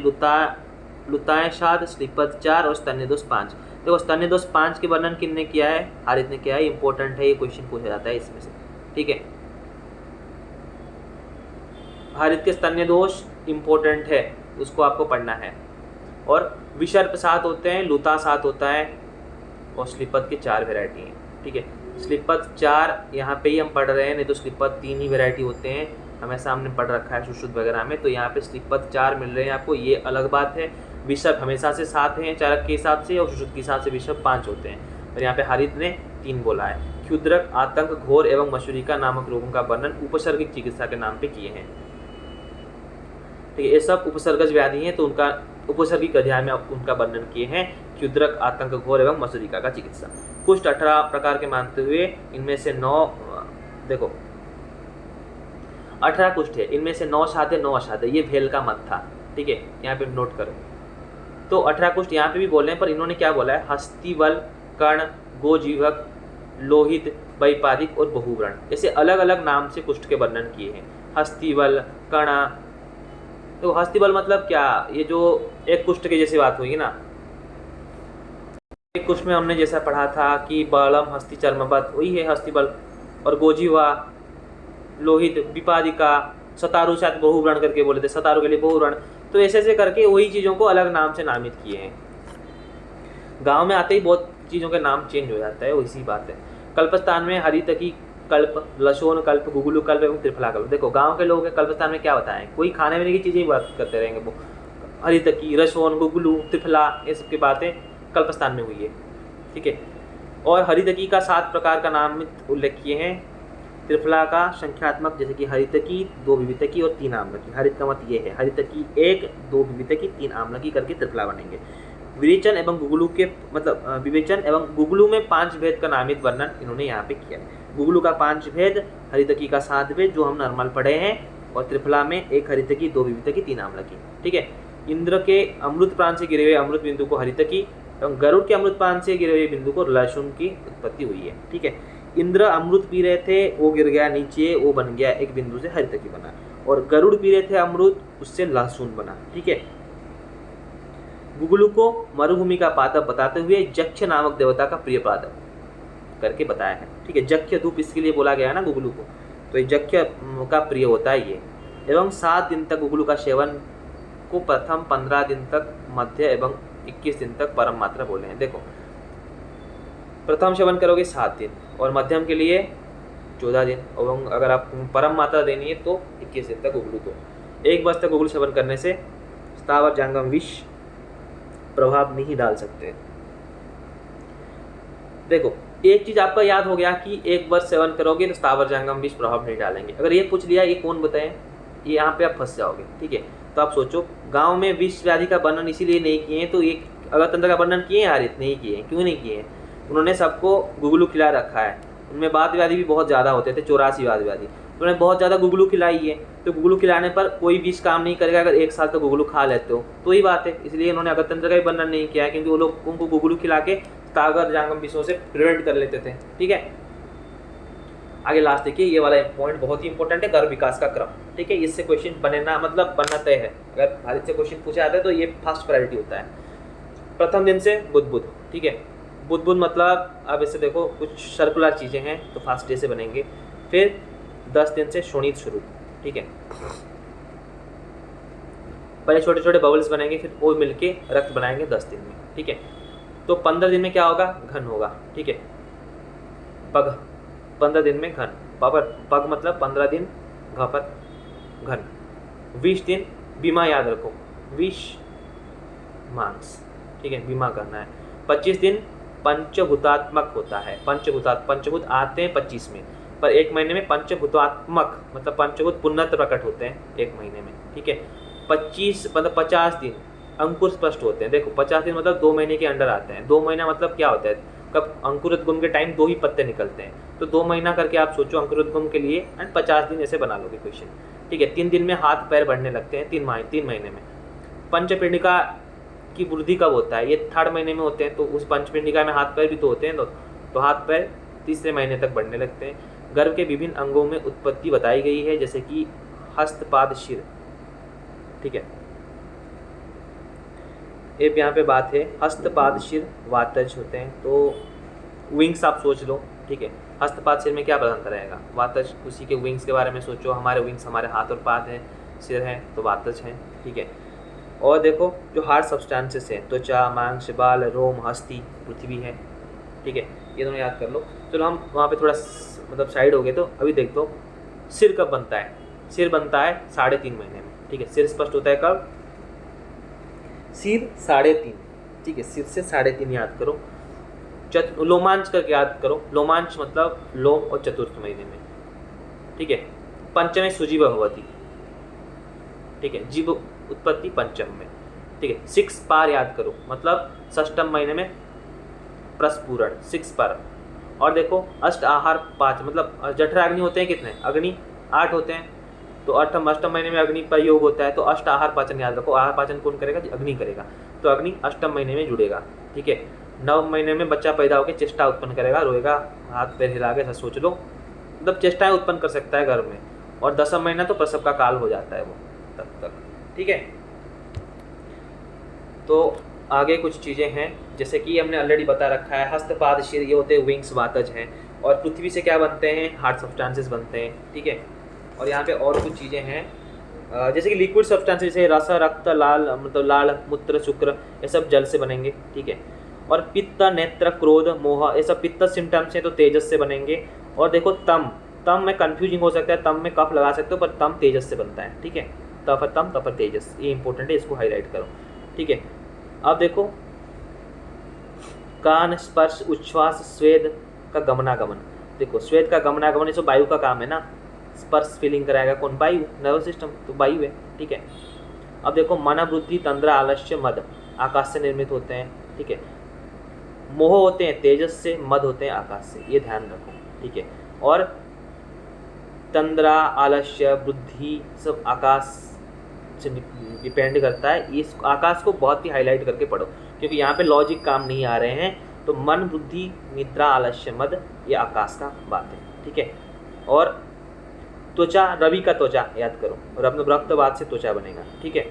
लुताएं 7, श्लीपद 4 और स्तन्यदोष 5। देखो स्तन्य दोष 5 के वर्णन किसने किया है? हारित ने किया है। इंपॉर्टेंट है, ये क्वेश्चन पूछा जाता है इसमें से, ठीक है। हारित के स्तन्य दोष इंपॉर्टेंट है, उसको आपको पढ़ना है। और विसर्प 7 होते हैं, लुता 7 होता है, और स्लीपद के 4 वेराइटी हैं, ठीक है। स्लीपद 4 यहाँ पे ही हम पढ़ रहे हैं, नहीं तो स्लीपद 3 ही वेराइटी होते हैं, हमें सामने पढ़ रखा है सुश्रुत वगैरह में। तो यहाँ पे स्लीपद 4 मिल रहे हैं आपको, ये अलग बात है। विसर्प हमेशा से 7 हैं चारक के हिसाब से, और सुश्रुत के हिसाब से विसर्प 5 होते हैं। और यहाँ पे हारित ने 3 बोला है। क्षुद्रक, आतंक, घोर एवं मशूरिका नामक रोगों का वर्णन उपसर्गिक चिकित्सा के नाम पे किए हैं, ठीक है। ये सब उपसर्गज व्याधि हैं, तो उनका उपसर्गिक अध्याय में उनका वर्णन किए हैं। क्षुद्रक, आतंक, घोर एवं मशूरिका का चिकित्सा। कुष्ठ 18 प्रकार के मानते हुए इनमें से 9 देखो 18 कुष्ठ है, इनमें से 9 साधे 9 असाधे, ये भेल का मत था, ठीक है। यहाँ पे नोट करो। तो 18 कुष्ठ यहाँ पे भी बोले हैं, पर इन्होंने क्या बोला है? हस्तिबल, कर्ण, गोजीवक, लोहित, वैपादिक और बहुव्रण, ऐसे अलग अलग नाम से कुष्ठ के वर्णन किए हैं। हस्तिबल, कर्ण, तो हस्तिबल मतलब क्या? ये जो एक कुष्ठ के जैसी बात हुई ना, एक कुष्ठ में हमने जैसा पढ़ा था कि बलम हस्ति चर्मवत, वही है हस्तिबल। और गोजीवा, लोहित, विपादिका, सतारु शायद बहुव्रण करके बोले थे, सतारु के लिए बहुव्रण। तो ऐसे ऐसे करके वही चीज़ों को अलग नाम से नामित किए हैं। गांव में आते ही बहुत चीज़ों के नाम चेंज हो जाता है, वही बात है। कल्पस्थान में हरितकी कल्प, लशोन कल्प, गुगुलू कल्प एवं त्रिफला कल्प। देखो गांव के लोगों के कल्पस्थान में क्या बताएं? कोई खाने पीने की चीज़ें ही बात करते रहेंगे वो। हरितकी, रसोन, गुगुलू, त्रिफला, ये सब की बातें कल्पस्थान में हुई है, ठीक है। और हरितकी का 7 प्रकार का नाम उल्लेख किए हैं। त्रिफला का संख्यात्मक, जैसे कि हरितकी, 2 विवितकी और 3 आम्लकी। हरित का मत ये है, हरितकी 1, 2 विवितकी, 3 आम्लकी करके त्रिफला बनेंगे। विवेचन एवं गुगुलू के मतलब विवेचन एवं गुगुलू में 5 भेद का नामित वर्णन इन्होंने यहाँ पे किया है। गुगुलू का 5 भेद, हरितकी का 7 भेद जो हम नॉर्मल पढ़े हैं, और त्रिफला में 1 हरितकी, 2 विवितकी, 3 आम्लकी, ठीक है। इंद्र के अमृत प्राण से गिरे हुए अमृत बिंदु को हरितकी, एवं गरुड़ के अमृत प्राण से गिरे हुए बिंदु को लहसुन की उत्पत्ति हुई है, ठीक है। इंद्र अमृत पी रहे थे, वो गिर गया नीचे, वो बन गया एक बिंदु से हरितकी बना। और गरुड़ पी रहे थे अमृत, उससे लहसुन बना, ठीक है। गुगुलू को मरुभूमि का पादप बताते हुए जक्ष नामक देवता का प्रिय पादप करके बताया है, ठीक है। जक्ष धूप इसके लिए बोला गया ना गुगुलू को, तो ये जक्ष का प्रिय होता है ये। एवं 7 दिन तक गुगुलू का सेवन को प्रथम 15 दिन तक, मध्य एवं 21 दिन तक परम मात्रा बोले हैं। देखो प्रथम सेवन करोगे 7 दिन, और मध्यम के लिए 14 दिन, और अगर आप परम मात्रा देनी है तो 21 दिन तक गुगुलू को। एक वर्ष तक गुगुलू सेवन करने से स्थावर जंगम विष प्रभाव नहीं डाल सकते। देखो एक चीज आपका याद हो गया कि एक वर्ष सेवन करोगे तो स्थावर जंगम विष प्रभाव नहीं डालेंगे। अगर ये पूछ लिया ये कौन बताए, ये यहाँ पे आप फंस जाओगे, ठीक है। तो आप सोचो, गांव में विष व्याधि का वर्णन इसीलिए नहीं किए हैं, तो ये अगरतंत्र का वर्णन किए हैं? हारित नहीं किए हैं। क्यों नहीं किए हैं? उन्होंने सबको गुगुलू खिला रखा है। उनमें वात व्याधि भी बहुत ज़्यादा होते थे, 84 वात व्याधि, उन्होंने बहुत ज़्यादा गुगुलू खिलाई है। तो गुगुलू खिलाने पर कोई विष काम नहीं करेगा अगर 1 साल तक गुगुलू खा लेते हो, तो ही बात है। इसलिए उन्होंने अगरतंत्र का भी वर्णन नहीं किया है, क्योंकि वो लोग उनको गुगुलू खिला के स्थावर जांगम विषों से प्रिवेंट कर लेते थे, ठीक है। आगे लास्ट देखिए, ये वाला पॉइंट बहुत ही इंपॉर्टेंट है, गर्भ विकास का क्रम, ठीक है। इससे क्वेश्चन बनना मतलब बनना तय है। अगर भारत से क्वेश्चन पूछा जाता है तो ये फर्स्ट प्रायोरिटी होता है। प्रथम दिन से बुध, ठीक है। बुध मतलब अब इससे देखो कुछ सर्कुलर चीज़ें हैं, तो फास्ट डे से बनेंगे। फिर 10 दिन से शोणित शुरू, ठीक है। पहले छोटे छोटे बबल्स बनेंगे, फिर वो मिलके रक्त बनाएंगे 10 दिन में, ठीक है। तो 15 दिन में क्या होगा? घन होगा, ठीक है। पग 15 दिन में घन, पग मतलब 15 दिन, घपत घन। 20 दिन बीमा याद रखो, विष मांस, ठीक है, बीमा करना है। 25 दिन पंचभूतात्मक होता है। पंचभूत आते हैं 25 में, पर 1 महीने में पंचभूतात्मक मतलब पंचभूत पुनः प्रकट होते हैं 1 महीने में, ठीक है। 25 मतलब 50 दिन अंकुर स्पष्ट होते हैं। देखो 50 दिन मतलब 2 महीने के अंडर आते हैं। 2 महीना मतलब क्या होता है? कब अंकुरोद्गम के टाइम 2 ही पत्ते निकलते हैं, तो 2 महीना करके आप सोचो अंकुरोद्गम के लिए, एंड 50 दिन ऐसे बना लोगे क्वेश्चन, ठीक है। 3 दिन में हाथ पैर बढ़ने लगते हैं, 3 महीने में। पंचपिंडिका की वृद्धि कब होता है? ये 3rd महीने में होते हैं, तो उस पंचपिंडिका में हाथ पैर भी तो होते हैं, तो हाथ पैर 3रे महीने तक बढ़ने लगते हैं। गर्भ के विभिन्न अंगों में उत्पत्ति बताई गई है, जैसे कि हस्त, पाद, शिर, ठीक है। एक यहाँ पे बात है, हस्तपाद शिर वातज होते हैं, तो विंग्स आप सोच लो, ठीक है। हस्तपाद शिर में क्या अंतर रहेगा, वातज, उसी के विंग्स के बारे में सोचो। हमारे विंग्स हमारे हाथ और पाद है, सिर है तो वातज है, ठीक है। और देखो जो हार्ड सब्सटेंसेस है, त्वचा, मांस, बाल, रोम, हस्ती, पृथ्वी है, ठीक है। ये दोनों याद कर लो। चलो हम वहाँ पे थोड़ा मतलब साइड हो गए, तो अभी देख दो सिर कब बनता है। सिर बनता है 3.5 महीने में, ठीक है। सिर स्पष्ट होता है कब, सिर 3.5, ठीक है। सिर से 3.5 याद करो। लोमांच करके याद करो, लोमांच मतलब लोम और चतुर्थ महीने में, ठीक है। पंचमे सुजीव भवती, ठीक है। जीव उत्पत्ति पंचम में, ठीक है। 6 पार याद करो, मतलब षष्टम महीने में प्रस्फुरण, 6 पार। और देखो अष्ट आहार 5, मतलब जठराग्नि होते हैं कितने, अग्नि 8 होते हैं, तो अष्टम महीने में अग्नि का योग होता है, तो अष्ट आहार पाचन याद रखो। आहार पाचन कौन करेगा, अग्नि करेगा, तो अग्नि अष्टम महीने में जुड़ेगा, ठीक है। 9 महीने में बच्चा पैदा होकर चेष्टा उत्पन्न करेगा, रोएगा, हाथ पैर हिला के, ऐसा सोच लो, मतलब चेष्टाएं उत्पन्न कर सकता है गर्भ में। और 10वां महीना तो प्रसव का काल हो जाता है वो तब तक, ठीक है। तो आगे कुछ चीज़ें हैं, जैसे कि हमने ऑलरेडी बता रखा है, हस्तपाद शिर ये होते हैं विंग्स, वातज हैं। और पृथ्वी से क्या बनते हैं, हार्ड सब्सटेंसेस बनते हैं, ठीक है। और यहाँ पे और कुछ चीज़ें हैं, जैसे कि लिक्विड सब्सटेंसेस, जैसे रस, रक्त, लाल, मतलब लाल, मूत्र, शुक्र, ये सब जल से बनेंगे, ठीक है। और पित्त, नेत्र, क्रोध, मोह, ये सब पित्त सिम्टम्स हैं, तो तेजस से बनेंगे। और देखो तम में कंफ्यूजिंग हो सकता है, तम में कफ लगा सकते हो, पर तम तेजस से बनता है, ठीक है। तफ तम, तप तेजस, ये इंपॉर्टेंट है, इसको हाईलाइट करो, ठीक है। अब देखो कान, स्पर्श, उच्छ्वास, स्वेद का गमनागमन। देखो स्वेद का गमनागमन ये सब वायु का काम है ना, स्पर्श फीलिंग कराएगा कौन, वायु, नर्वस सिस्टम, तो वायु है, ठीक है। अब देखो मन, बुद्धि, तंद्रा, आलस्य, मद आकाश से निर्मित होते हैं, ठीक है। मोह होते हैं तेजस से, मद होते हैं आकाश से, ये ध्यान रखो, ठीक है। और तंद्रा, आलस्य, बुद्धि सब आकाश से डिपेंड करता है। इस आकाश को बहुत ही हाईलाइट करके पढ़ो, क्योंकि यहाँ पे लॉजिक काम नहीं आ रहे हैं। तो मन, बुद्धि, निद्रा, आलस्य, मद, ये आकाश का बात है, ठीक है। और त्वचा, रवि का त्वचा याद करो, रक्तवात से त्वचा बनेगा, ठीक है।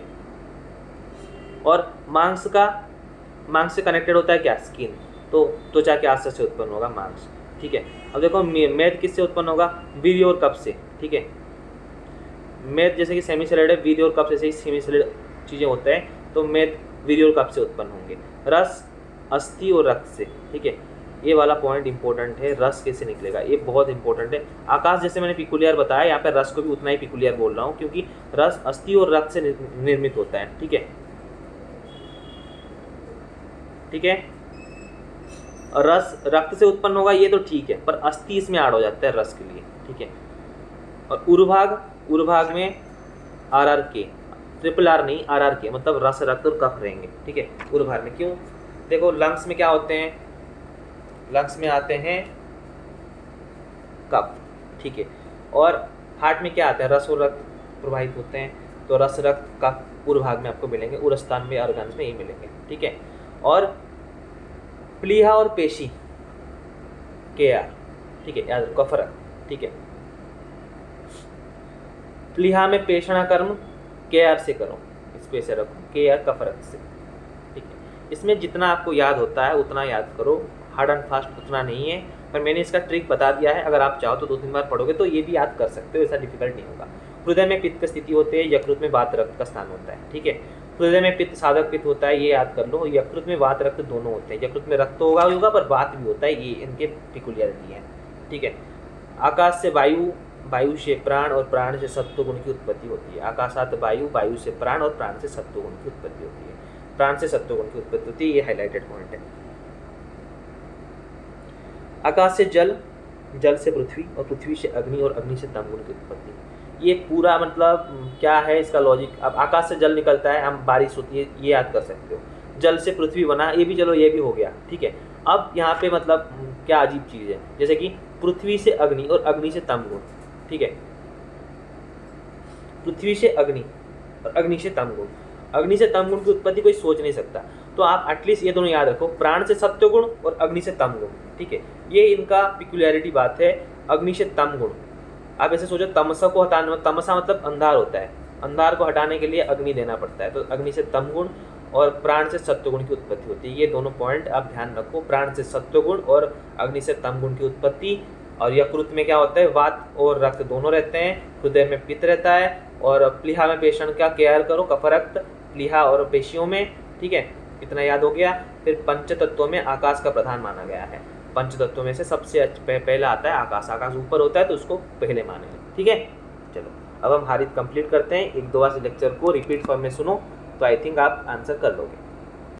और मांस से कनेक्टेड होता है क्या, स्किन, तो त्वचा के आसपास से उत्पन्न होगा मांस, ठीक है। अब देखो मेद किससे उत्पन्न होगा, वीर्य और कफ से, ठीक है। मेद जैसे कि सेमीसैलिड है, वीर्य और कफ जैसे ही सेमीसैलिड चीज़ें होते हैं, तो मेद वीर्य और कफ से उत्पन्न होंगे। रस अस्थि और रक्त से, ठीक है। ये वाला पॉइंट इंपॉर्टेंट है, रस कैसे निकलेगा, ये बहुत इंपॉर्टेंट है। आकाश जैसे मैंने पिकुलियर बताया, यहाँ पे रस को भी उतना ही पिकुलियर बोल रहा हूँ, क्योंकि रस अस्थि और रक्त से निर्मित होता है, ठीक है, ठीक है। रस रक्त से उत्पन्न होगा ये तो ठीक है, पर अस्थि इसमें ऐड हो जाता है रस के लिए, ठीक है। और उर्भाग में आर के, ट्रिपल आर नहीं, आर के, मतलब रस, रक्त और कफ रहेंगे, ठीक है, उर्भाग में। क्यों, देखो लंग्स में क्या होते हैं, लंग्स में आते हैं कफ, ठीक है। और हार्ट में क्या आता है, रस और रक्त प्रवाहित होते हैं, तो रस, रक्त, कफ उर्भाग में आपको मिलेंगे, उरस्थान में, ऑर्गन्स में ये मिलेंगे, ठीक है। और प्लीहा और पेशी के आर, ठीक है, याद रखो, फर्क, ठीक है। प्लीहा में पेषणा कर्म के आर से करो, इसको ऐसे रखो, के आर का फर्क से, ठीक है। इसमें जितना आपको याद होता है उतना याद करो, हार्ड एंड फास्ट उतना नहीं है, पर मैंने इसका ट्रिक बता दिया है। अगर आप चाहो तो 2-3 बार पढ़ोगे तो ये भी याद कर सकते हो, ऐसा डिफिकल्ट नहीं होगा। हृदय में पित्त की स्थिति होती है, यकृत में वात रक्त का स्थान होता है, ठीक है। हृदय में पित्त साधक पित्त होता है, ये याद कर लो। यकृत में वात रक्त दोनों होते हैं, यकृत में रक्त होगा पर वात भी होता है, ये इनके पिकुलियरिटी है, ठीक है। आकाश से वायु, वायु से प्राण और प्राण से सत्व गुण की उत्पत्ति होती है। आकाशात वायु, वायु से प्राण और प्राण से सत्व गुण की उत्पत्ति होती है, प्राण से सत्व गुण की उत्पत्ति होती है, ये हाईलाइटेड पॉइंट है। आकाश से जल, जल से पृथ्वी और पृथ्वी से अग्नि और अग्नि से तम गुण की उत्पत्ति। ये पूरा मतलब क्या है इसका लॉजिक। अब आकाश से जल निकलता है, हम बारिश होती है, ये याद कर सकते हो। जल से पृथ्वी बना, ये भी चलो ये भी हो गया, ठीक है। अब यहाँ पे मतलब क्या अजीब चीज़ है, जैसे कि पृथ्वी से अग्नि और अग्नि से तम गुण, ठीक है। पृथ्वी से अग्नि और अग्नि से तम गुण, अग्नि से तम गुण की उत्पत्ति कोई सोच नहीं सकता। तो आप एटलीस्ट ये दोनों याद रखो, प्राण से सत्व गुण और अग्नि से तम गुण, ठीक है। ये इनका पिकुलियरिटी बात है, अग्नि से तम गुण। आप ऐसे सोचो, तमसा को हटाना, तमसा मतलब अंधार होता है, अंधार को हटाने के लिए अग्नि देना पड़ता है, तो अग्नि से तम गुण और प्राण से सत्वगुण की उत्पत्ति होती है। ये दोनों पॉइंट आप ध्यान रखो, प्राण से सत्वगुण और अग्नि से तम गुण की उत्पत्ति। और यकृत में क्या होता है, वात और रक्त दोनों रहते हैं, हृदय में पित्त रहता है, और प्लीहा में पेशेंट का केयर करो, कफरक्त प्लीहा और पेशियों में, ठीक है, इतना याद हो गया। फिर पंच तत्वों में आकाश का प्रधान माना गया है। पंच तत्वों में से सबसे पहला आता है आकाश। आकाश ऊपर होता है तो उसको पहले मानेंगे, ठीक है। चलो अब हम हारित कंप्लीट करते हैं। एक दो बार से लेक्चर को रिपीट फॉर्म में सुनो तो आई थिंक आप आंसर कर लोगे।